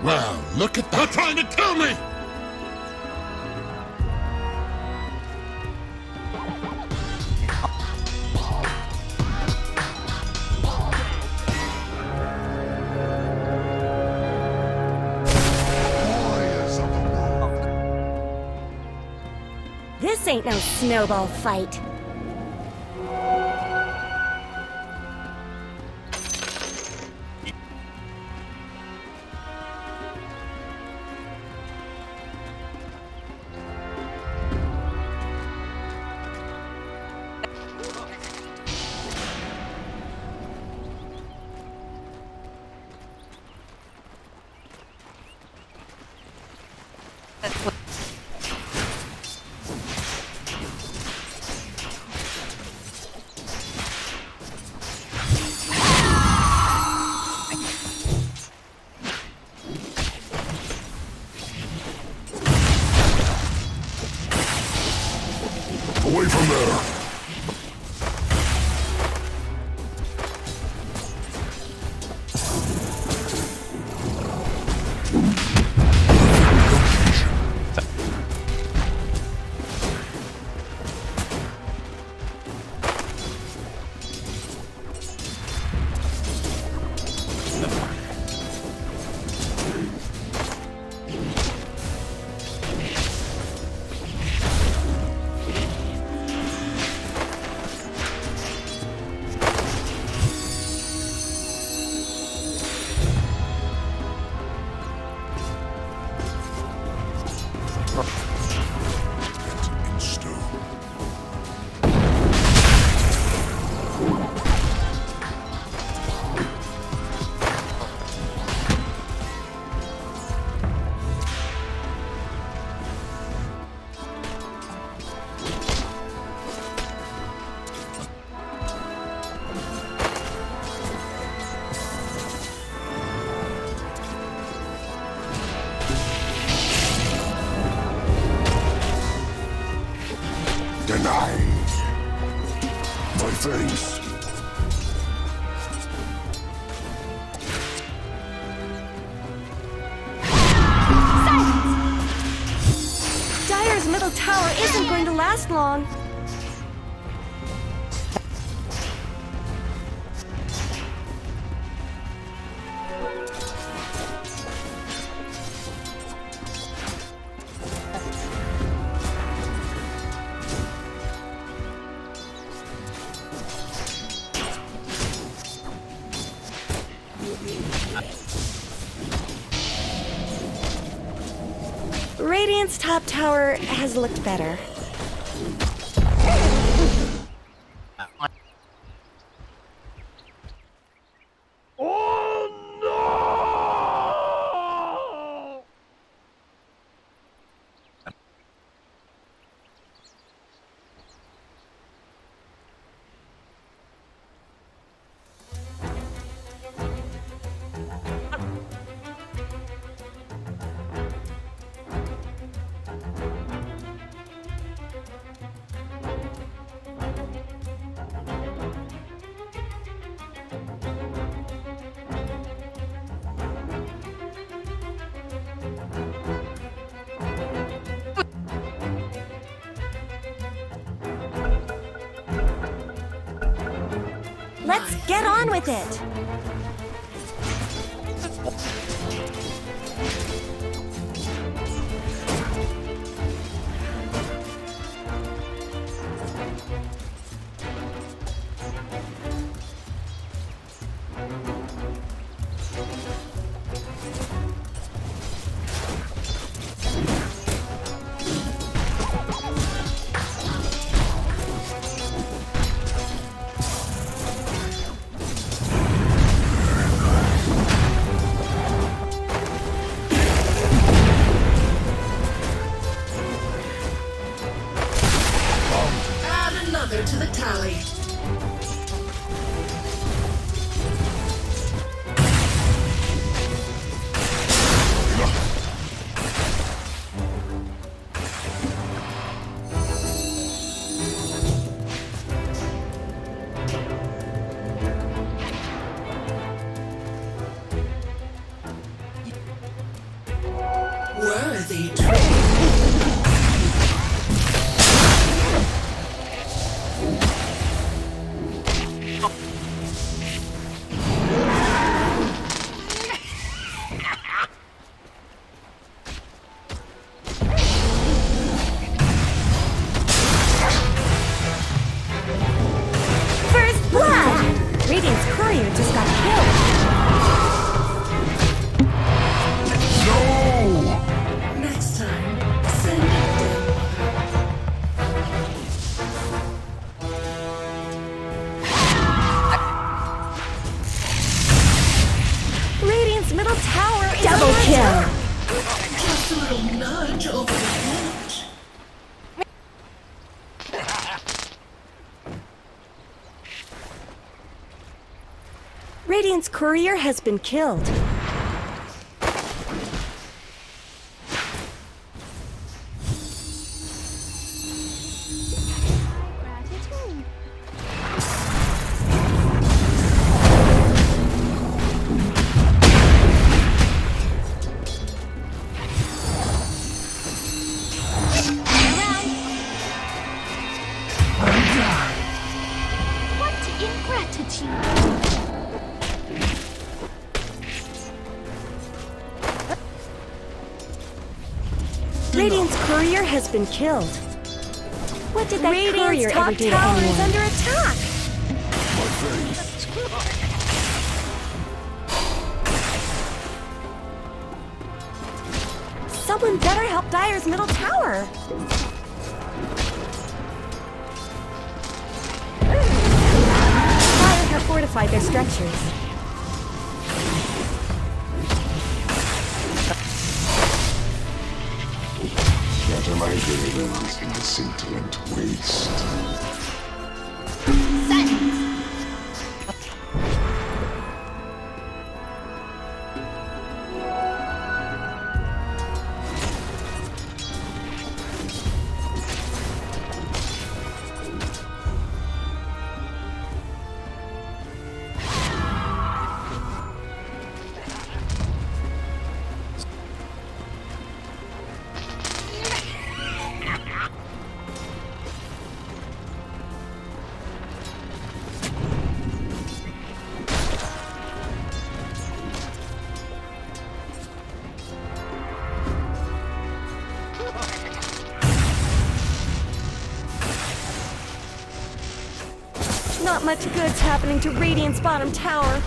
Well, look at that. They're trying to kill me! This ain't no snowball fight. Away from there! Denied. My face. Dire's middle tower isn't going to last long. Radiant's top tower has looked better. Let's get on with it! To the tally. Worthy middle tower is double kill. Just a little nudge over the edge. Radiant's courier has been killed. Radiant's courier has been killed. What did that courier ever do to anyone? Is under attack. Someone better help Dire's middle tower. Dire have fortified their structures. Shatter my veins in the scintillant waste. Not much good's happening to Radiant's bottom tower.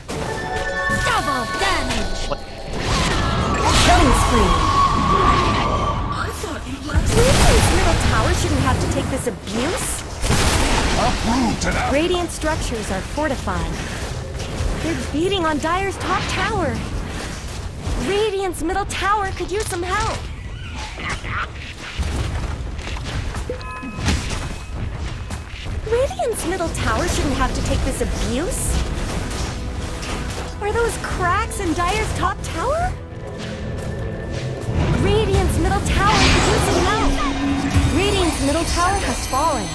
Double damage! Killing spree! Radiant's middle tower shouldn't have to take this abuse. Radiant structures are fortified. They're beating on Dire's top tower. Radiant's middle tower could use some help. Radiant's middle tower shouldn't have to take this abuse. Are those cracks in Dire's top tower? Radiant's middle tower could use some help. Radiant's middle tower has fallen.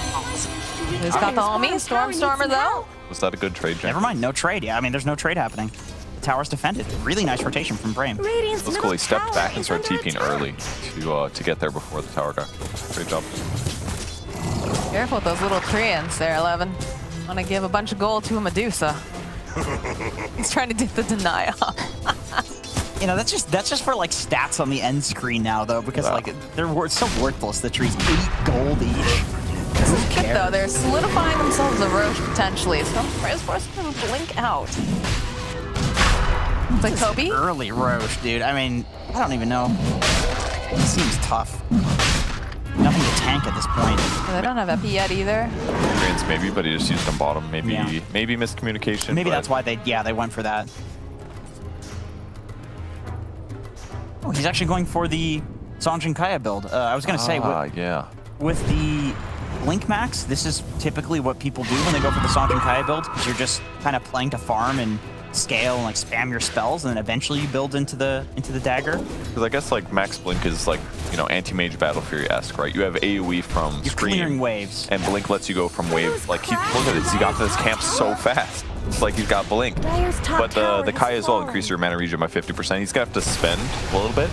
Who's got the homie? Stormstormer, though? Was that a good trade, James? Never mind, no trade. Yeah, I mean, there's no trade happening. The tower's defended. Really nice rotation from Brame. That's cool. He stepped back and started TPing early to get there before the tower got. Great job. Careful with those little treants there, 11. Want to give a bunch of gold to a Medusa. He's trying to do the deny off. You know, that's just for like stats on the end screen now, though, because like they're so worthless. The trees 8 gold each. This is good though. They're solidifying themselves a Roche potentially. So I'm forced to blink out. It's like Kobe. Early Roche, dude. I mean, I don't even know. It seems tough. Nothing to tank at this point. They don't have Epi yet either. Experience maybe, but he just used them bottom. Maybe Yeah. maybe miscommunication. Maybe but that's why they went for that. Oh, he's actually going for the Sanjin Kaya build. I was gonna say with the Blink Max, this is typically what people do when they go for the Sanjin Kaya build, because you're just kind of playing to farm and scale and like spam your spells, and then eventually you build into the dagger. Because I guess like Max Blink is like, you know, anti-mage Battle Fury-esque, right? You have AoE from You're Scream, clearing waves, and Blink lets you go from wave. Like look at this, he got to this camp so fast. It's like he's got Blink. But the Kaya as well increase your mana regen by 50%. He's gonna have to spend a little bit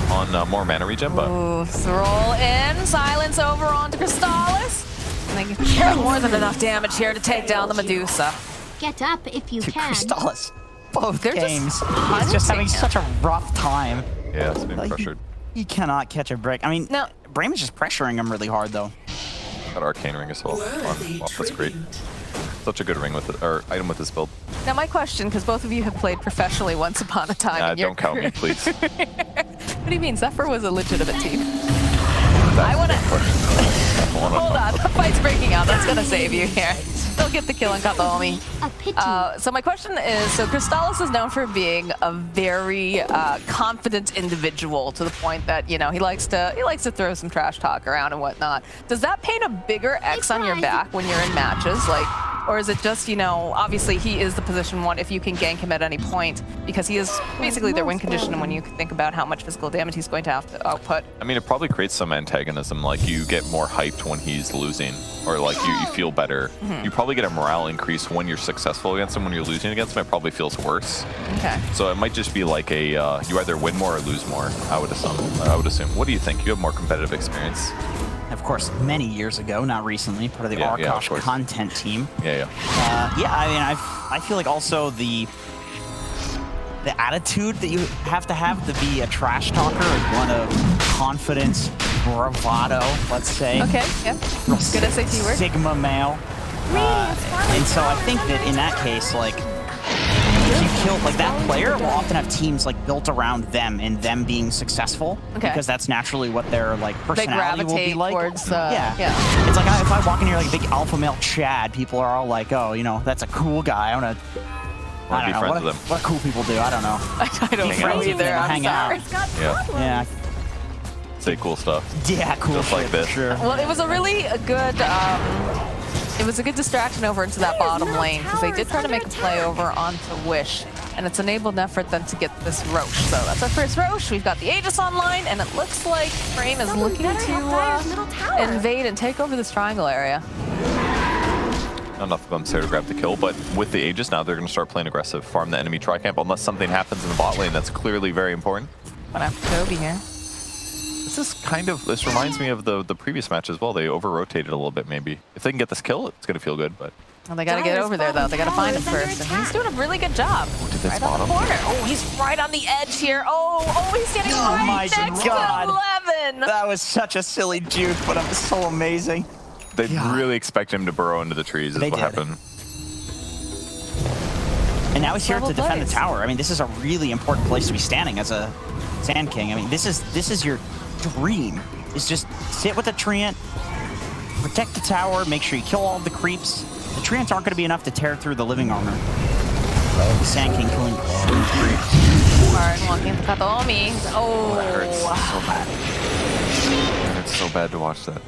on more mana regen, but Ooh, throw in silence over onto Crystallis. And they get more than enough damage here to take down the Medusa. Get up if you can. Crystallis, both They're games. just He's just having hunting such a rough time. yeah, it's been Like, pressured. He cannot catch a break. I mean, No. Brame is just pressuring him really hard, though. That Arcane Ring as well. Wow, that's great. Such a good ring with it, or item with this build. Now my question, because both of you have played professionally once upon a time. in your Don't count me, career. please. What do you mean? Zephyr was a legitimate team. I want to... Hold on, the fight's breaking out. That's going to save you here. Still get the kill and cut the homie. So my question is, so Crystallis is known for being a very confident individual, to the point that, you know, he likes to throw some trash talk around and whatnot. Does that paint a bigger X on your back when you're in matches? Like, or is it just, you know, obviously he is the position one if you can gank him at any point, because he is basically their win condition, and when you think about how much physical damage he's going to have to output. I mean, it probably creates some antagonism, like you get more hyped when he's losing, or like you feel better. You probably get a morale increase when you're successful against him. When you're losing against him, it probably feels worse. Okay. So it might just be like a, you either win more or lose more, I would assume. What do you think? You have more competitive experience. Of course, many years ago, not recently, part of the Arkosh content team. Yeah. Yeah, I mean, I feel like also the attitude that you have to be a trash talker is one of confidence, bravado, let's say. Okay, yeah. Good SAT word. Sigma male. And so I think that in that case, like, if you kill, like, that player will often have teams, like, built around them and them being successful. Okay. Because that's naturally what their, like, personality will be like. Towards, yeah. It's like, if I walk in here like a big alpha male Chad, people are all like, oh, you know, that's a cool guy. I don't know. What cool people do, I don't know. I don't know either, I'm sorry. Yeah. Say cool stuff. Yeah, cool Just shit, like this. Sure. Well, it was a really good, it was a good distraction over into that bottom lane, because they did try to make a play over onto Wish, and it's enabled an effort then to get this Roche. So that's our first Roche. We've got the Aegis online, and it looks like Brame is looking to invade and take over this triangle area. Not enough of them there to grab the kill, but with the Aegis now, they're going to start playing aggressive, farm the enemy tri-camp, unless something happens in the bot lane that's clearly very important. Gonna have Kobe here. This reminds me of the previous match as well. They over-rotated a little bit, maybe. If they can get this kill, it's going to feel good, but... Well, they got to get over there, though. They got to find him first, and he's doing a really good job. Right on the corner. Oh, he's right on the edge here. Oh, he's getting right next to 11. That was such a silly juke, but it was so amazing. They really expect him to burrow into the trees is what happened. And now he's here to defend the tower. I mean, this is a really important place to be standing as a Sand King. I mean, this is your dream. Is just sit with the Treant, protect the tower, make sure you kill all the creeps. The Treants aren't going to be enough to tear through the living armor. The Sand King killing creeps. Martin walking into Kataomi. Oh, that hurts so bad. It's so bad to watch that.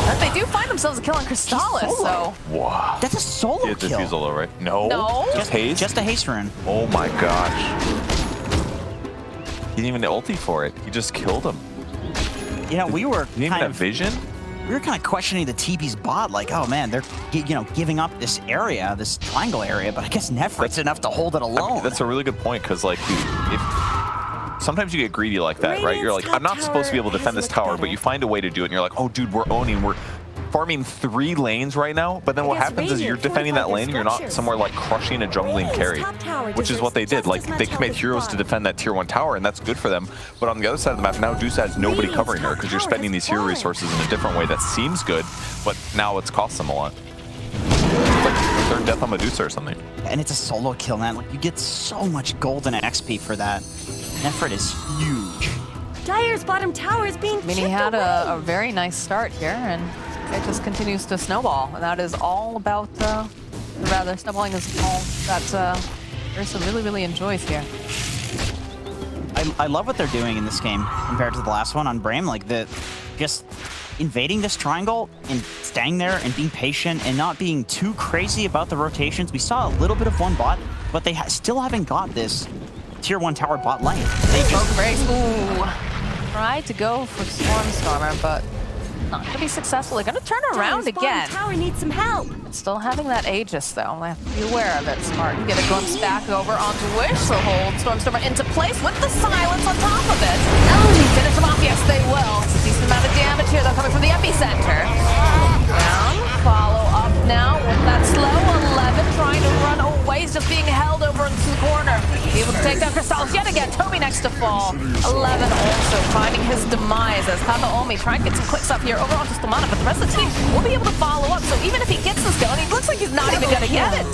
But they do find themselves killing Crystallis, so... Wow. That's a solo kill. kill. Defusal, right? No. No. Just haste? Just a haste rune. Oh my gosh. He didn't even ulti for it. He just killed him. You know, we were He didn't even have vision? We were kind of questioning the TP's bot, like, oh man, they're giving up this area, this triangle area, but I guess Nefrit's enough to hold it alone. I mean, that's a really good point, because like, if sometimes you get greedy like that, right? You're like, I'm not supposed to be able to defend this tower, but you find a way to do it, and you're like, oh dude, we're farming 3 lanes right now, but then what happens is you're defending that lane and you're not somewhere like crushing a jungling carry, which is what they did. Like, they commit heroes to defend that tier 1 tower, and that's good for them. But on the other side of the map, now Deuce has nobody covering her because you're spending these hero resources in a different way that seems good, but now it's cost them a lot. It's like third death on Medusa or something. And it's a solo kill, man. Like, you get so much golden XP for that. Nefrit is huge. Dire's bottom tower is being I mean, he had a very nice start here, and it just continues to snowball. And that is all about, rather, snowballing is all that Ursa really, really enjoys here. I love what they're doing in this game compared to the last one on Brame. Like, just invading this triangle and staying there and being patient and not being too crazy about the rotations. We saw a little bit of one bot, but they still haven't got this tier 1 tower bot lane. They just breaks. Ooh. Tried to go for Stormer, but not going to be successful. They're going to turn around again. Tower needs some help. Still having that Aegis, though. I have to be aware of it. Spartan get a glimpse back over onto Wish. So hold Stormstormer into place with the silence on top of it. Finish them off. Yes, they will. It's a decent amount of damage here, though, coming from the epicenter. Down. Follow up now with that slow 11 trying to run away. He's just being held over into the corner. Able to take down Crystallis yet again. Toby next to fall. 11 also finding his demise as Kataomi trying to get some clicks up here over onto Stamana, but the rest of the team will be able to follow up. So even if he gets this going, he looks like he's not even going to get it.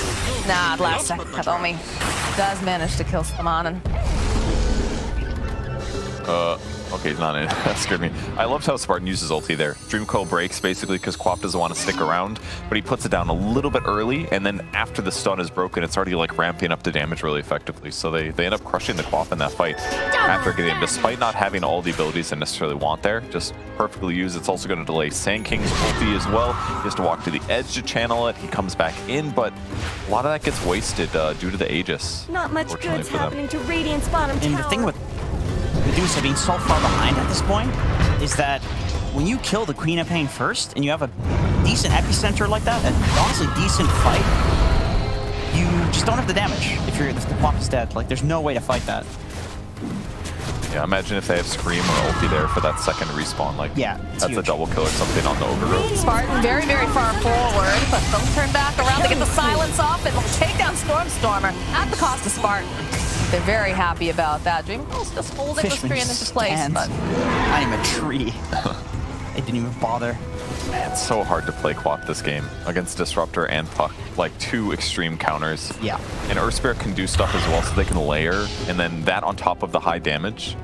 Nah, at last second, Kataomi does manage to kill Stamana. Okay, he's not in it. That scared me. I loved how Spartan uses ulti there. Dream Coil breaks basically because Quap doesn't want to stick around, but he puts it down a little bit early, and then after the stun is broken, it's already like ramping up the damage really effectively. So they end up crushing the Quap in that fight after getting him, despite not having all the abilities they necessarily want there. Just perfectly used. It's also going to delay Sand King's ulti as well. He has to walk to the edge to channel it. He comes back in, but a lot of that gets wasted due to the Aegis. Not much good's happening to Radiant's bottom tower. And the thing with Medusa being so far behind at this point is that when you kill the Queen of Pain first and you have a decent epicenter like that, an honestly decent fight, you just don't have the damage if the Quap is dead. Like, there's no way to fight that. Yeah, imagine if they have Scream or ulti there for that second respawn. Like, yeah, that's huge. a double kill or something on the Ogre Road. Spartan very, very far forward, but they'll turn back around to get the silence off and they'll take down Stormstormer at the cost of Spartan. They're very happy about that. Dreamcoil's just holding the screen into place, but not even a tree. They didn't even bother. Man, it's so hard to play Quap this game against Disruptor and Puck. Like, 2 extreme counters. Yeah. And Earthspirit can do stuff as well, so they can layer, and then that on top of the high damage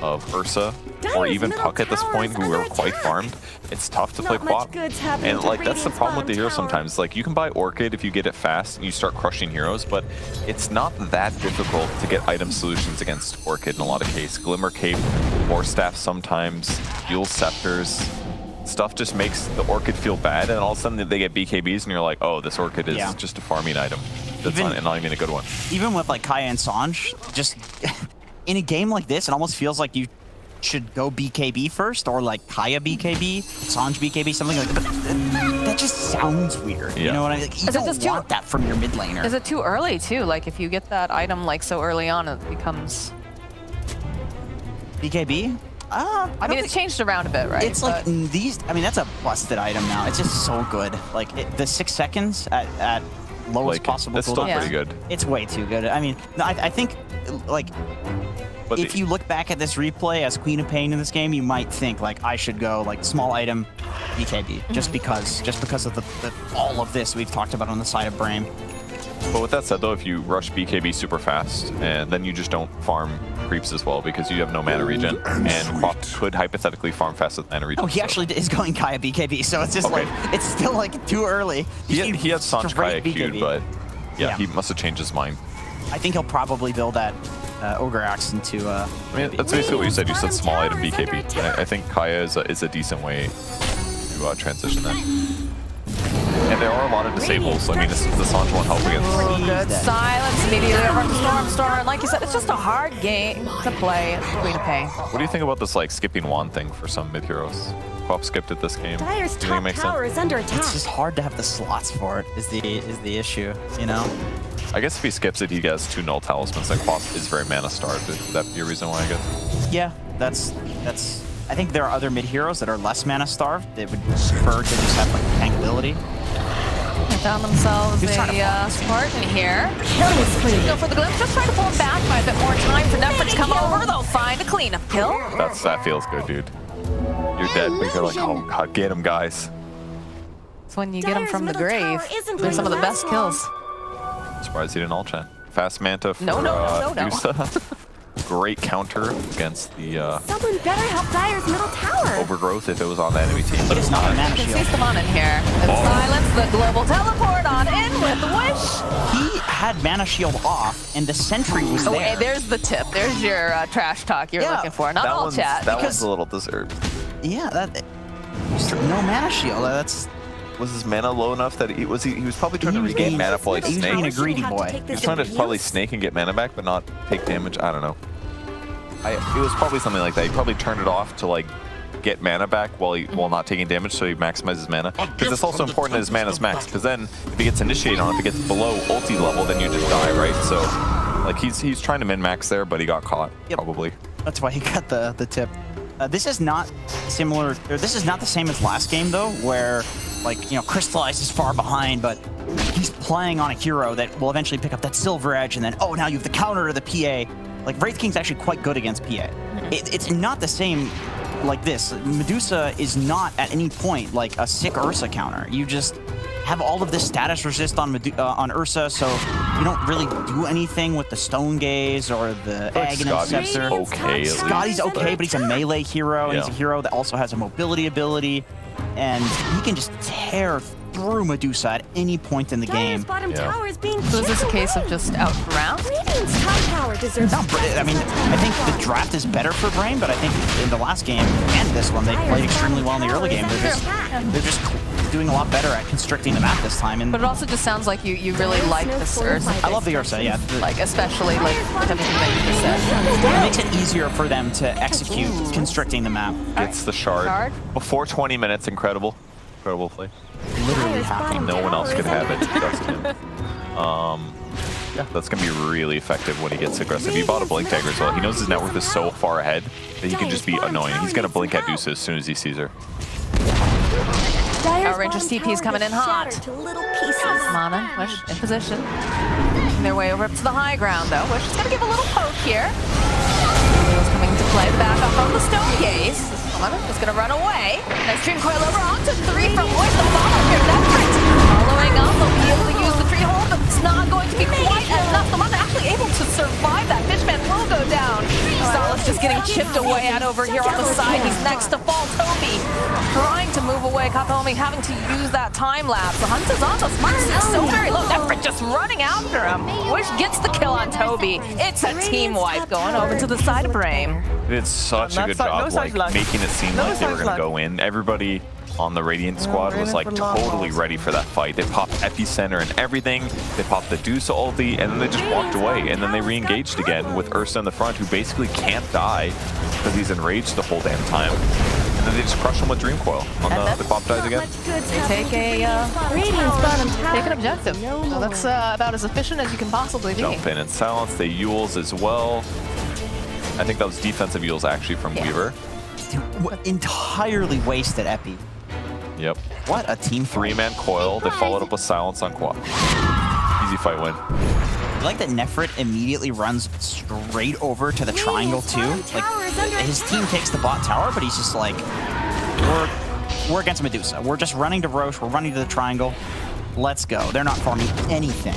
of Ursa, or even Puck at this point, who are quite farmed. It's tough to play Quap. And like, that's the problem with the hero sometimes. Like, you can buy Orchid if you get it fast and you start crushing heroes, but it's not that difficult to get item solutions against Orchid in a lot of cases. Glimmer Cape, War Staff sometimes, Dual Scepters. Stuff just makes the Orchid feel bad, and all of a sudden they get BKBs and you're like, oh, this Orchid is just a farming item. That's not even a good one. Even with like Kaya and Sanj, just in a game like this, it almost feels like you should go BKB first, or like Kaya BKB, Sanj BKB, something like that. But that just sounds weird. Yeah. You know what I mean? Like, you don't want that from your mid laner. Is it too early too? Like, if you get that item like so early on, it becomes BKB? I mean, it's changed around a bit, right? It's like these. I mean, that's a busted item now. It's just so good. Like the 6 seconds at lowest possible. It's still pretty good. It's way too good. I mean, I think like. But if you look back at this replay as Queen of Pain in this game, you might think, like, I should go, like, small item, BKB, just because of the all of this we've talked about on the side of Brame. But with that said, though, if you rush BKB super fast, and then you just don't farm creeps as well because you have no mana regen, and Quap could hypothetically farm fast with mana regen. Oh, he actually is going Kaya BKB, so it's just like, it's still like too early. He had Sanj Kaya queued, but yeah, he must have changed his mind. I think he'll probably build that Ogre Axe into I mean, that's basically what you said. You said small item BKB. I think Kaya is a decent way to transition that. And there are a lot of disables. I mean, this is the Sanj won't help against. Good silence immediately over to Storm. And like you said, it's just a hard game to play. Free to pay. What do you think about this like skipping wand thing for some mid heroes? Quap skipped it this game. Dire's Do you think it top makes tower sense? is under attack. It's just hard to have the slots for it. Is the issue? You know. I guess if he skips it, he has 2 null talismans. Like Quap is very mana starved. Would that be a reason why? I guess. Yeah, that's. I think there are other mid heroes that are less mana starved. They would prefer to just have like tank ability. They found themselves a Spartan here. Go for the glimpse, just trying to pull him back by a bit more time for Nefrit to come over. They'll find a cleanup kill. That feels good, dude. You're dead, but you're like, oh god, get him, guys. It's when you get them from the grave. They're some of the best kills. Surprised he didn't all chat. Fast Manta for No. Usa. Great counter against the Someone better help Dire's middle tower. overgrowth if it was on the enemy team. But It's not a mana You can see shield. some on in here. And silence the global teleport on in with Wish. He had mana shield off, and the sentry was Oh, there. hey, there's the tip. There's your trash talk you're looking for. Not all chat. That one's a little deserved. Yeah, that. Just no mana shield. That's. Was his mana low enough that he was probably trying to regain mana for like He was being a Snake? greedy boy. He was trying to probably Snake and get mana back, but not take damage. I don't know. It was probably something like that. He probably turned it off to like get mana back while not taking damage, so he maximizes mana. Because it's also important that his mana's max. Because then if he gets initiated on, if it gets below ulti level, then you just die, right? So like he's trying to min max there, but he got caught probably. That's why he got the tip. This is not similar, or this is not the same as last game though, where like, you know, Crystallize is far behind, but he's playing on a hero that will eventually pick up that silver edge, and then, oh, now you have the counter to the PA. Like, Wraith King's actually quite good against PA. It's not the same like this. Medusa is not at any point like a sick Ursa counter. You just have all of this status resist on Ursa, so you don't really do anything with the Stone Gaze or the Egg and Scepter. Okay, Scotty's okay, but he's a melee hero, and he's a hero that also has a mobility ability, and he can just tear through Medusa at any point in the game. Tower is being So is this a case of just outground? Radiant's top tower deserves I mean, I think the draft is better for Brame, but I think in the last game and this one, they played extremely well in the early game. They're just doing a lot better at constricting the map this time. And But it also just sounds like you really like this Ursa. I love the Ursa, yeah. Like, especially like with everything that you just said. It makes it easier for them to execute constricting the map. Gets the shard. Before 20 minutes, incredible. Incredible play. Literally happy. No one else could have it, just him. Yeah, that's going to be really effective when he gets aggressive. He bought a Blink Dagger as well. He knows his net worth is so far ahead that he can just be annoying. He's going to blink at Dusa as soon as he sees her. Outrageous TP's coming in hot. Mana, Wish in position. Making their way over up to the high ground though. Wish is going to give a little poke here. Wheels coming into play. The back up on the Stone Gaze. Mana is going to run away. Nice Dream Coil over onto 3 from Wish. The follow here. Nefrit following up. They'll be able to use the tree hold, but it's not going to be quite enough. The Mana actually able to survive that. Fishman will go down. Salas just getting chipped away at over here on the side. He's next to fall. Toby trying to move away. Katomi having to use that time lapse. The hunt is on. The smart is so very low. Nefrit just running after him. Wish gets the kill on Toby. It's a team wipe going over to the side of Brame. They did such a good job like making it seem like they were going to go in. Everybody on the Radiant squad was like totally ready for that fight. They popped Epicenter and everything. They popped the Deuce ulti, and then they just walked away. And then they re-engaged again with Ursa in the front, who basically can't die because he's enraged the whole damn time. And then they just crush him with Dream Coil on the pop dies again. They take take an objective. So that's about as efficient as you can possibly be. Jump in and silence. They Yules as well. I think that was defensive Yules actually from Weaver. Entirely wasted Epi. Yep. What a team. 3-man coil. They followed up with silence on Quap. Easy fight win. I like that Nefrit immediately runs straight over to the triangle too. Like, his team takes the bot tower, but he's just like, we're against Medusa. We're just running to Roche. We're running to the triangle. Let's go. They're not farming anything.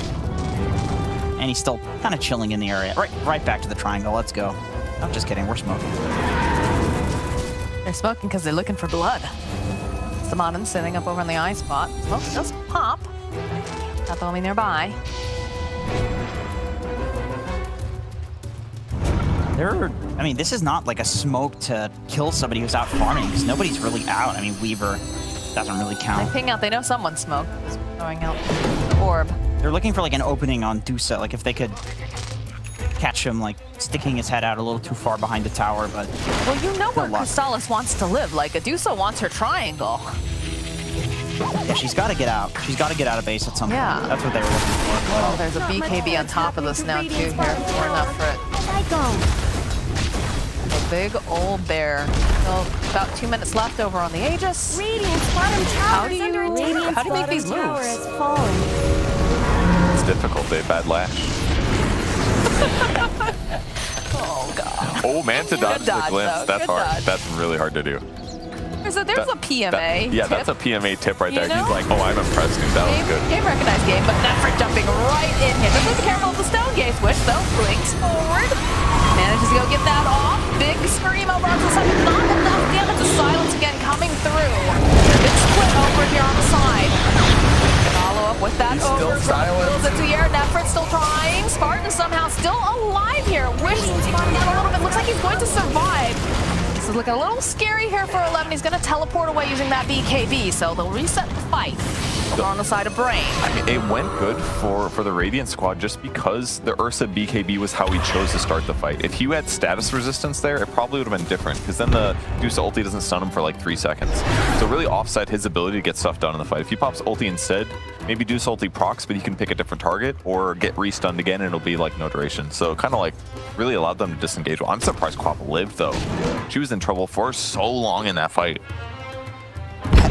And he's still kind of chilling in the area. Right back to the triangle. Let's go. I'm just kidding. We're smoking. They're smoking because they're looking for blood. Samadin sitting up over in the eye spot. Smoke does pop. Not the homie nearby. I mean, this is not like a smoke to kill somebody who's out farming, because nobody's really out. I mean, Weaver doesn't really They count. ping out. They know someone smoked. Just throwing out the orb. They're looking for like an opening on Dusa, like if they could catch him like sticking his head out a little too far behind the tower, but... Well, you know where luck. Crystallis wants to live. Like, Adusa wants her triangle. Yeah, she's got to get out. She's got to get out of base at some point. Yeah. That's what they were looking for. Oh, there's a BKB on top of this now, too, here. More enough for it. I go. A big old bear. So, about 2 minutes left over on the Aegis. Radiant's bottom tower is under attack. How do you make these Tower moves? has fallen. It's difficult. They bad lash. Oh, God. Oh, man, to dodge the dodge, glimpse. though. That's Good hard. dodge. That's really hard to do. There's a PMA Yeah, tip. that's a PMA tip right You there. know? He's like, oh, I'm impressed, dude. That was good. Game recognized game, but Nefrit jumping right in here. Just be careful of the stone gate switch, though. Blinks forward. Manages to go get that off. Big scream over on the side. Not enough damage to silence again coming through. Big split over here on the side. Follow up with that He's over. still silent. Into the air. Nefrit still trying. Spartan somehow still alive here. Wishes he can get a little bit. Looks like he's going to survive. This is looking a little scary here for 11. He's going to teleport away using that BKB, so they'll reset the fight. Over on the side of Brame. I mean, it went good for the Radiant squad just because the Ursa BKB was how he chose to start the fight. If you had status resistance there, it probably would have been different, because then the Deuce ulti doesn't stun him for like 3 seconds. So really offset his ability to get stuff done in the fight. If he pops ulti instead, maybe Deuce ulti procs, but he can pick a different target, or get restunned again and it'll be like no duration. So kind of like really allowed them to disengage. Well, I'm surprised Quap lived though. She was in trouble for so long in that fight.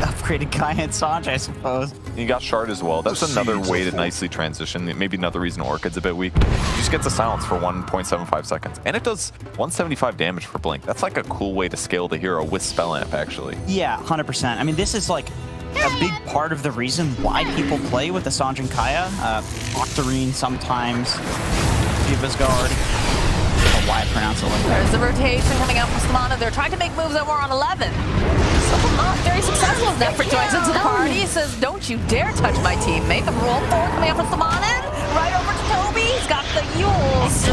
Upgraded Kaya and Sanj, I suppose. You got Shard as well. That's another way to nicely transition. Maybe another reason Orchid's a bit weak. You just get the silence for 1.75 seconds. And it does 175 damage for Blink. That's like a cool way to scale the hero with Spell Amp, actually. Yeah, 100%. I mean, this is like a big part of the reason why people play with the Sanj and Kaya. Octarine sometimes, Shiva's Guard. I don't know why I pronounce it like that. There's the rotation coming out from Stamana. They're trying to make moves over on 11. So not very successful as Nefrit joins into the party. He says, don't you dare touch my teammate. The roll forward coming out from Stamana. Right over to Toby. He's got the Yules.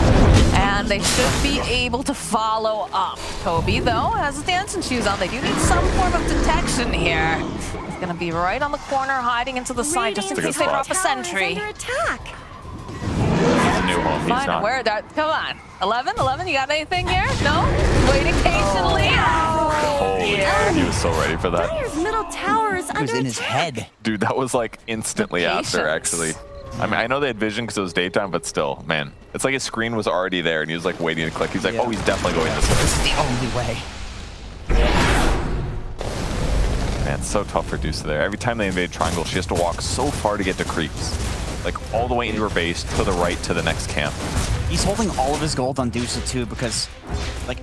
And they should be able to follow up. Toby, though, has his dancing shoes on. They do need some form of detection here. He's going to be right on the corner, hiding into the side, just in case they drop a sentry. Under attack. He's a new home. He's Fine, not. where that? Come on. 11, you got anything here? No? Waiting patiently. Holy crap, he was so ready for that. Dyer's middle tower is It under was in his attack. head. Dude, that was like instantly after, patience. actually. I mean, I know they had vision because it was daytime, but still, man. It's like his screen was already there and he was like waiting to click. He's like, Yeah. oh, he's definitely going this way. This is the only way. Man, it's so tough for Deuce there. Every time they invade Triangle, she has to walk so far to get to creeps. Like all the way into her base, to the right, to the next camp. He's holding all of his gold on Dusa too, because like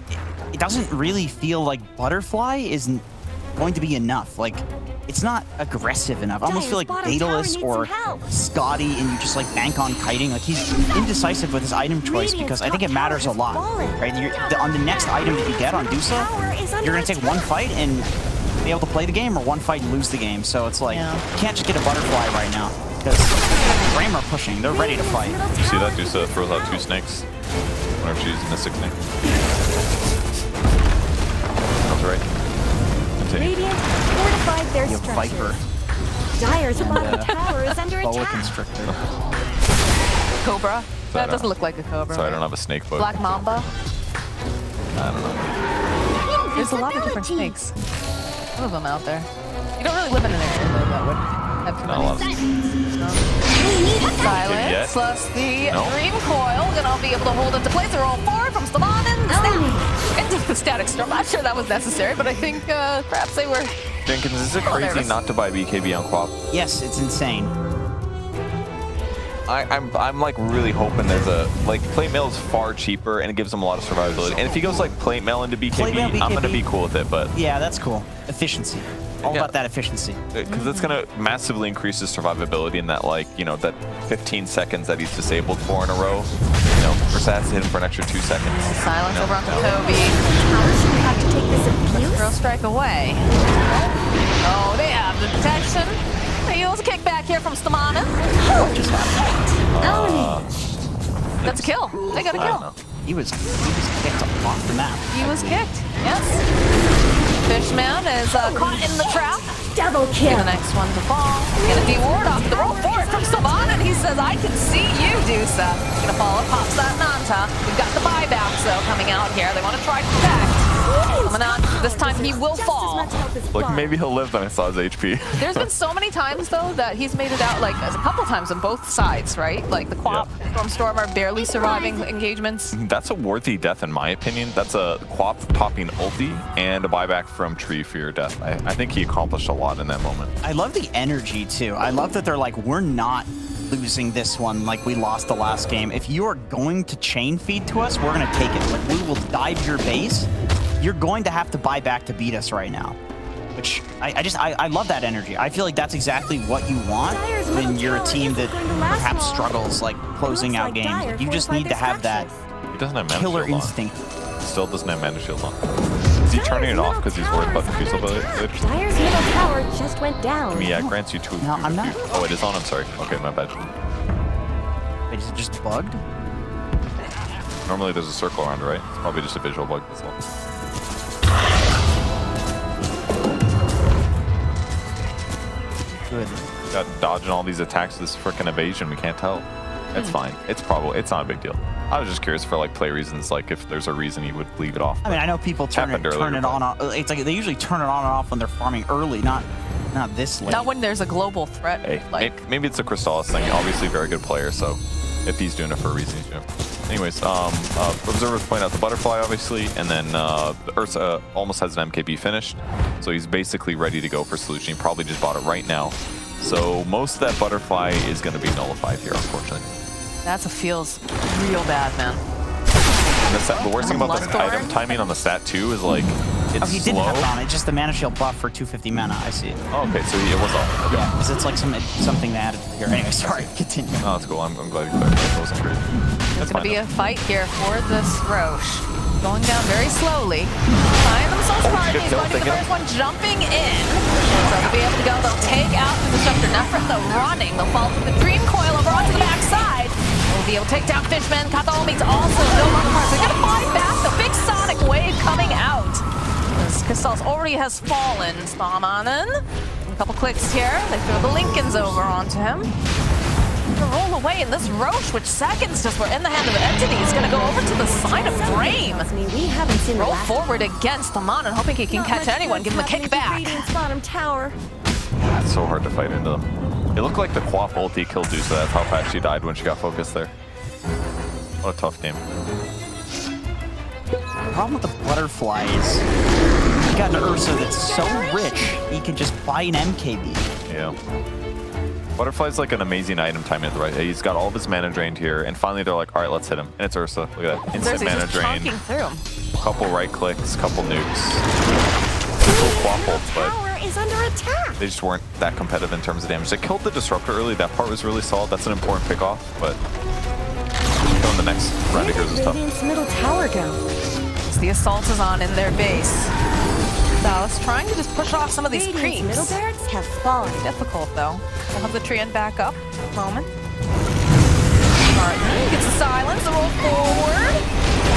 it doesn't really feel like Butterfly isn't going to be enough. Like it's not aggressive enough. I almost feel like Dyer's bottom tower Daedalus needs or some help. Scotty, and you just like bank on kiting. Like he's indecisive with his item choice because I think it matters a lot. Right? On the next item that you get on Dusa, you're gonna take one fight and be able to play the game, or one fight and lose the game. So it's like you can't just get a Butterfly right now because Brame are pushing. They're ready to fight. You see that? Deuce throws out 2 snakes. I wonder if she's using the 6 snake. That's right. Continue. Radiant fortified their You have Viper, structures. Dyer's bottom tower is under Boa attack. Constrictor. Cobra. That doesn't look like a cobra. So I don't have a snake book. Black Mamba. I don't know. There's a lot of different snakes. Some of them out there. You don't really live in an area though that would have too Not a lot of many. Silence yet. plus the No. Dream Coil. Gonna be able to hold into place. They're all 4 from Stamanen. Into the Static Storm. Not sure that was necessary, but I think perhaps they were. Jenkins, is it Oh, there it crazy is. not to buy BKB on Quap? Yes, it's insane. I'm like really hoping there's a like plate mail is far cheaper and it gives him a lot of survivability. And if he goes like plate mail into BKB, I'm gonna be cool with it. But yeah, that's cool. Efficiency. All about that efficiency. Because it's gonna massively increase his survivability in that like that 15 seconds that he's disabled for in a row. Versus has to hit him for an extra 2 seconds. Silence over onto Toby. How should we have to take this abuse? Throw strike away. Oh, they have the detection. They use a kickback here from Stamana. What just happened? That's a kill. They got a kill. He was kicked off the map. He was kicked. Yes. Fishman is caught in the trap. Double kill. The next one to fall. Gonna de-ward off the roll forward from Savan, and he says, I can see you, Dusa. Gonna follow, pops that Nanta. We've got the buybacks, though, coming out here. They want to try to protect. Coming out. This time he will fall. Like, maybe he'll live, then I saw his HP. There's been so many times, though, that he's made it out, like, a couple times on both sides, right? Like, the Quap, Storm are barely surviving engagements. That's a worthy death, in my opinion. That's a Quap popping ulti and a buyback from Tree for your death. I think he accomplished a lot in that moment. I love the energy, too. I love that they're like, we're not losing this one like we lost the last game. If you are going to chain feed to us, we're going to take it. Like, we will dive your base. You're going to have to buy back to beat us right now. Which, I love that energy. I feel like that's exactly what you want when you're a team that perhaps struggles, like, closing out games. Like, you just need to have that He doesn't have mana killer shield on. instinct. Still doesn't have mana shield on. Is he turning it off because he's worried about the fusel ability? Dyer's middle tower just went down. Yeah, it grants you 2. No, I'm not. Oh, it is on? I'm sorry. Okay, my bad. Wait, is it just bugged? Normally there's a circle around it, right? It's probably just a visual bug as well. Good. Got dodging all these attacks, this frickin' evasion, we can't tell. It's fine. It's not a big deal. I was just curious for like play reasons, like if there's a reason he would leave it off. I mean, I know people turn it on. It's like they usually turn it on and off when they're farming early, not this late. Not when there's a global threat. Hey, like, maybe it's a Crystallis thing. Obviously, very good player, so if he's doing it for a reason, he's doing it. Anyways, observers point out the butterfly, obviously, and then Ursa almost has an MKB finished, so he's basically ready to go for solution. He probably just bought it right now. So most of that butterfly is going to be nullified here, unfortunately. that feels real bad, man. The worst thing about this item timing on the stat too is like it's he slow. didn't have it on. It's just the mana shield buff for 250 mana. I see it. Oh, okay, so it was off. Okay. Yeah, because it's like something they added here. Anyway, sorry. Continue. Oh, that's cool. I'm glad you clarified. That wasn't crazy. There's going to be a fight here for this Roche. Going down very slowly. Find themselves party. He's going to be the first one jumping in. So they'll be able to go. They'll take out the Disruptor. Nefret, though, running. They'll fall with the Dream Coil over onto the backside. They'll be able to take down Fishman. Kataomi's also no longer part. They're going to find back the big Sonic Wave coming out. Crystals already has fallen. Spamanen. A couple clicks here. They throw the Lincolns over onto him. Roll away, and this Roche, which seconds just were in the hand of an entity, is going to go over to the side of Brame. We haven't seen roll forward against Amanen, hoping he can catch anyone, give him a kickback. Bottom tower. It's so hard to fight into them. It looked like the Quap ulti killed Dusa. That's how fast she died when she got focused there. What a tough game. The problem with the butterfly is you got an Ursa that's so rich, he can just buy an MKB. Yeah. Butterfly's like an amazing item timing at the right. He's got all of his mana drained here, and finally they're like, all right, let's hit him. And it's Ursa. Look at that. Instant mana drain. Couple right clicks, couple nukes. Cool Quap ult, but is under attack. they just weren't that competitive in terms of damage. They killed the Disruptor early. That part was really solid. That's an important pickoff, but going the next round of heroes is tough. Radiant's middle tower go. The assault is on in their base. Dallas trying to just push off some of these creeps. Middle barracks have fallen. Difficult though. We'll have the Treant back up in a moment. Martin gets the silence, the roll forward.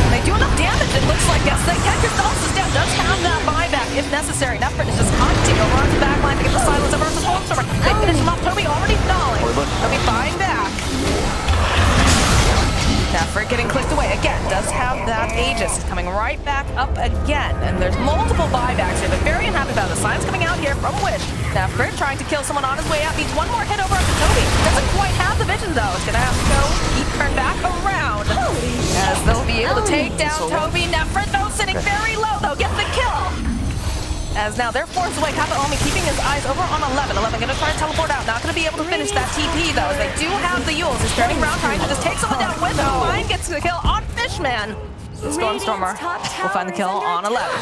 They do enough damage, it looks like. Yes, they can. Crystals is down, does have that buyback if necessary. Nefret is just hunting over on the back line to get the silence of versus Stormer. They finish him off. Toby already falling. They'll be buying back. Nefret getting clicked away. Again, does have that Aegis. He's coming right back up again. And there's multiple buybacks here, but very unhappy about it. The signs coming out here from Wish. Nefret trying to kill someone on his way out. Needs one more hit over onto Toby. Doesn't quite have the vision, though. It's going to have to go turn back around. As they'll be able to take down Toby. Nefret, though, sitting very low, though. Gets the kill. as now they're forced away. Kataomi keeping his eyes over on 11. 11 gonna try to teleport out. Not gonna be able to finish that TP though. As they do have the Yules. He's turning around trying to just take someone down with him. Fine gets the kill on Fishman. Stormstormer will find the kill on 11.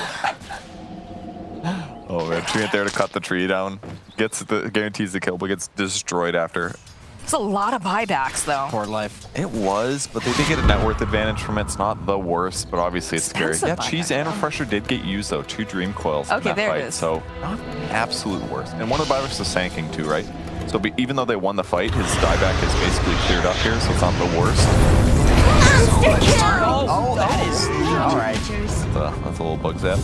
Oh man, Treant there to cut the tree down. Guarantees the kill, but gets destroyed after. It's a lot of buybacks though. Poor life. It was, but they did get a net worth advantage from it. It's not the worst, but obviously it's scary. Expensive Yeah, Cheese and Refresher did get used though. 2 Dream Coils in that there fight. it is. So not the absolute worst. And one of the buybacks was Sanking too, right? So even though they won the fight, his dieback is basically cleared up here, so it's not the worst. Oh, that is all right. That's a little bug zap.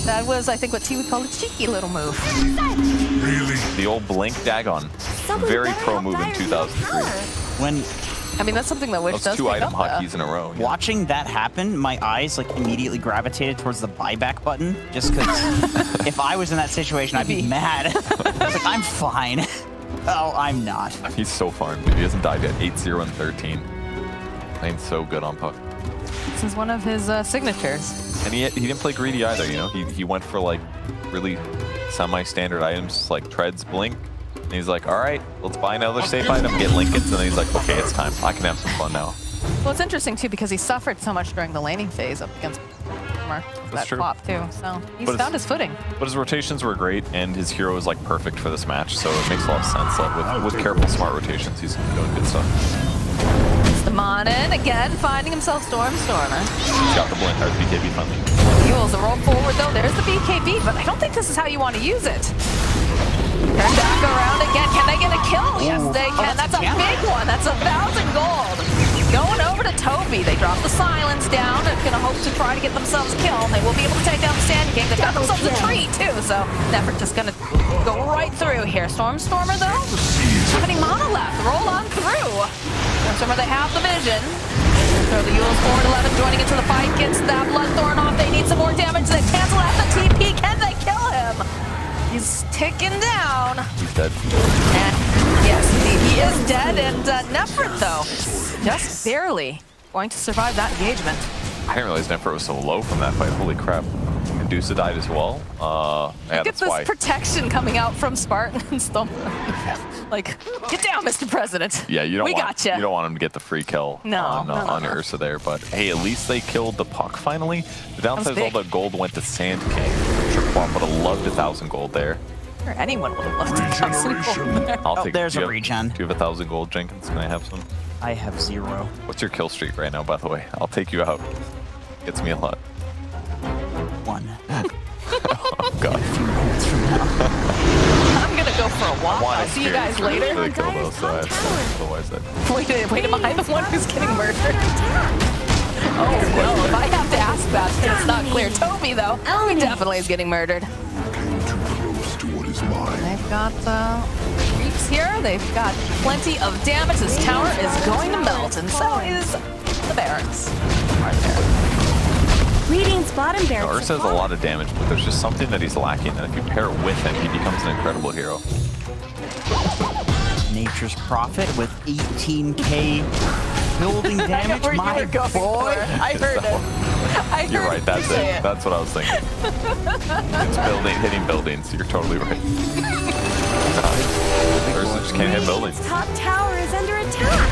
That was, I think, what T would call a cheeky little move. Really? The old Blink Dagon. Very pro move in 2003. I mean, that's something that Wish Those does 2 pick item up, hotkeys in a row. Yeah. Watching that happen, my eyes like immediately gravitated towards the buyback button, just because if I was in that situation, I'd be mad. I was like, I'm fine. Oh, I'm not. He's so farmed, dude. He hasn't died yet. 8-0 and 13. Playing so good on puck. This is one of his signatures. And he didn't play greedy either, you know? He went for like really semi-standard items like Treads, Blink. And he's like, all right, let's buy another safe item, get Linkens. And then he's like, okay, it's time. I can have some fun now. Well, it's interesting too because he suffered so much during the laning phase up against that true. flop too. So he's But found his footing. But his rotations were great, and his hero is like perfect for this match. So it makes a lot of sense. Like with careful, smart rotations, he's doing good stuff. Monin again finding himself Stormstormer. He's got the Blink, or the BKB friendly. Yules a roll forward though. There's the BKB, but I don't think this is how you want to use it. Turn back around again. Can they get a kill? Yes, they can. That's a big one. That's 1,000 gold. Going over to Toby. They drop the silence down and gonna hope to try to get themselves a kill. They will be able to take down the Sand King. They've got themselves a tree too, so Nefer just gonna go right through here. Stormstormer though, not any mana left. Roll on through. Stormstormer, they have the vision. Throw the Yules forward. 11 joining into the fight. Gets that Bloodthorn off. They need some more damage. They cancel out the TP. Can they kill him? He's ticking down. He's dead. And yes, he is dead. And Nefert, though, just barely going to survive that engagement. I didn't realize Nefert was so low from that fight. Holy crap. Medusa died as well. Yeah, Look at that's this why. protection coming out from Spartan and Stomp. Like, get down, Mr. President. Yeah, you don't gotcha. You don't want him to get the free kill on Ursa there, but hey, at least they killed the puck finally. The downside is all the gold went to Sand King. Triple would have loved 1,000 gold there. Or anyone would have loved 1,000 gold there. I'll take there's do a you have- regen. Do you have 1,000 gold, Jenkins? Can I have some? I have 0. What's your kill streak right now, by the way? I'll take you out. Gets me a lot. 1. Oh god. I'm gonna go for a walk. I'll see you guys later. Really kill though, so I have otherwise that. Wait, am I the one who's getting murdered? Oh no, if I have to ask that, then it's not clear. Toby, though, he definitely is getting murdered. Too close to what is mine. They've got creeps here. They've got plenty of damage. This tower is going to melt, and so is the barracks. Right there. Radiant's bottom barracks. Ursa has a lot of damage, but there's just something that he's lacking, and if you pair it with him, he becomes an incredible hero. Nature's Prophet with 18k building damage. My boy. I heard it. You're right, that's it. That's what I was thinking. It's hitting buildings. You're totally right. Ursa just can't hit buildings. Radiant's top tower is under attack.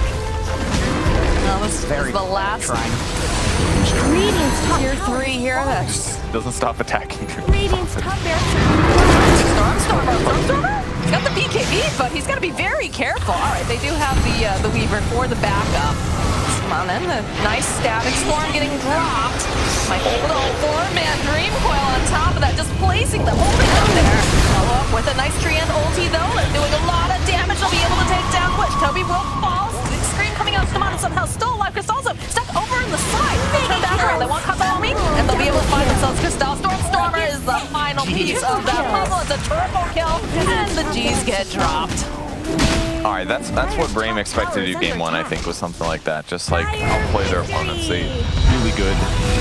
No, this is the last. Radiant's top Tier tower. 3 here. That's Doesn't stop attacking. Radiant's top barracks. Stormstormer. He's got the BKB, but he's got to be very careful. All right, they do have the Weaver for the backup. Come on then, the nice static storm getting dropped. Might be able to hold 4-man Dream Coil on top of that, just placing them, holding them there. Follow up with a nice tree and ulti though. They're doing a lot of damage. They'll be able to take down Wish. Toby will fall. Scream coming out. Stamana somehow still alive. Crystalzo stuck over in the side. Turn back around. They want Kataomi, and they'll be able to find themselves Crystal. Stormstormer is the final piece of that puzzle. It's a triple kill, and the G's get dropped. All right, that's what Brame expected to do game 1, I think, was something like that. Just like outplay their opponents. They really good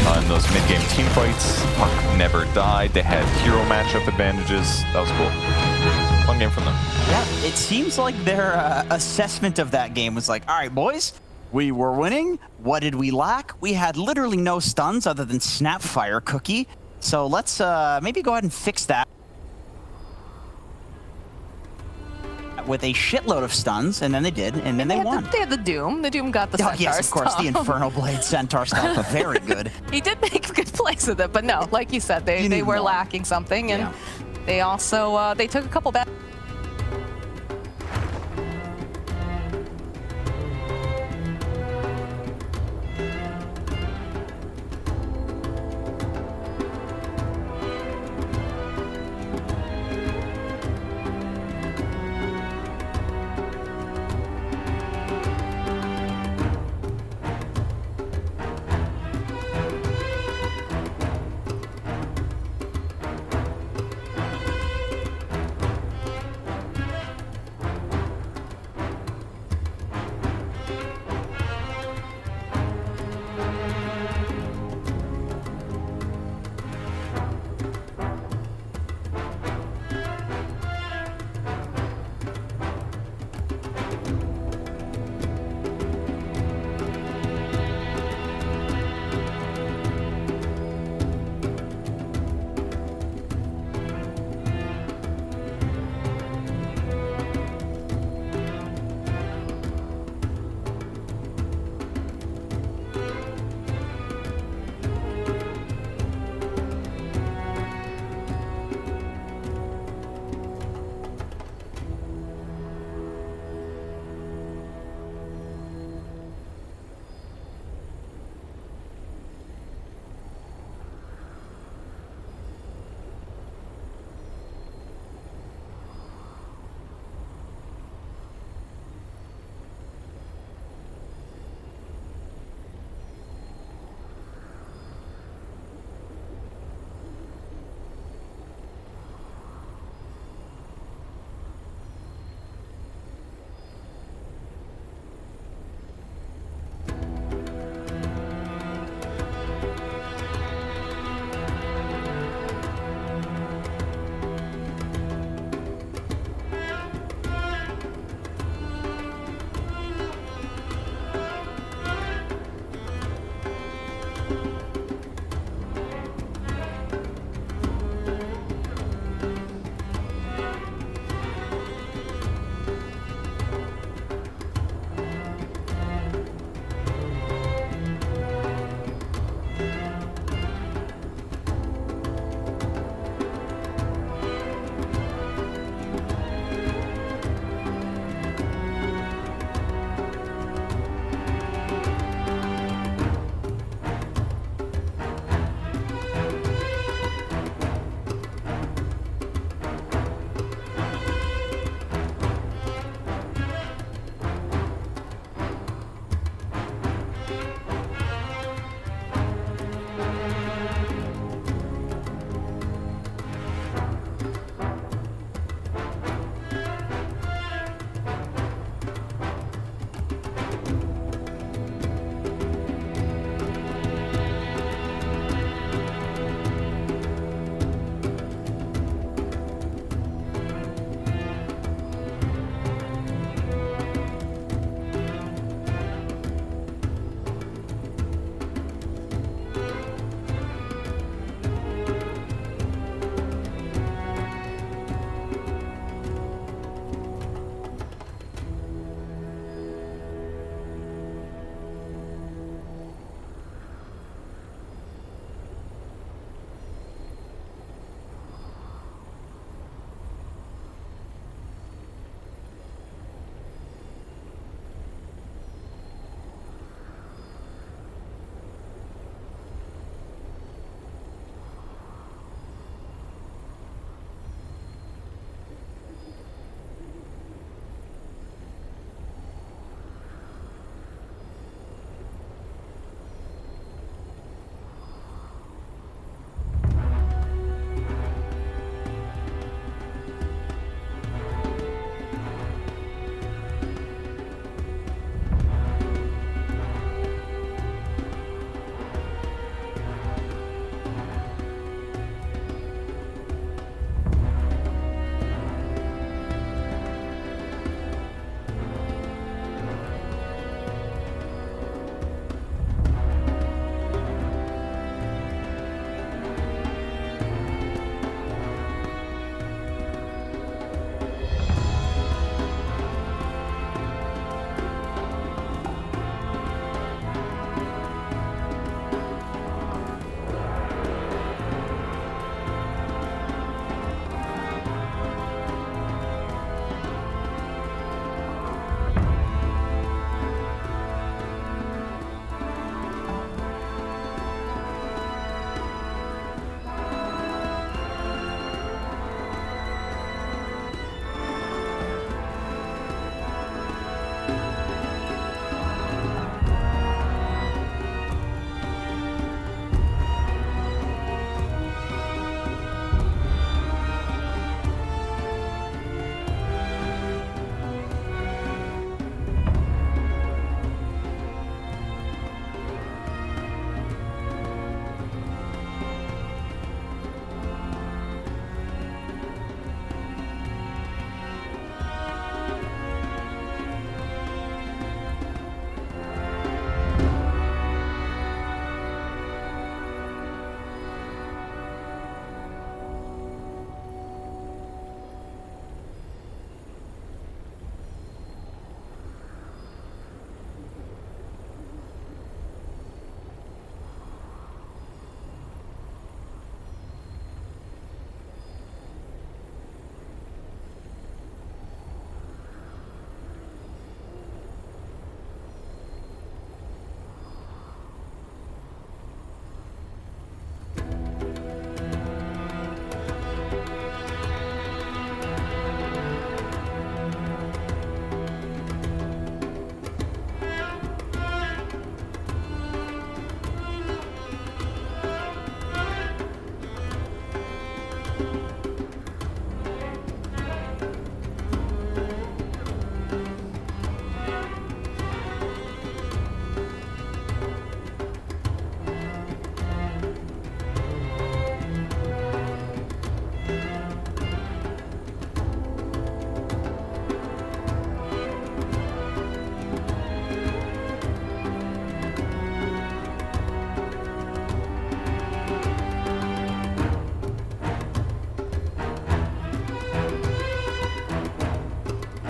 on those mid-game team fights. Puck never died. They had hero matchup advantages. That was cool. Fun game from them. Yeah, it seems like their assessment of that game was like, all right, boys, we were winning. What did we lack? We had literally no stuns other than Snapfire Cookie. So let's maybe go ahead and fix that. with a shitload of stuns, and then they did, and then they won. They had the Doom. The Doom got the Oh, Centaur yes, of course, the stuff. Infernal Blade Centaur stuff. Very good. He did make good plays with it, but no, like you said, they were more. lacking something, and Yeah. they also they took a couple bad.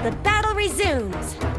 The battle resumes.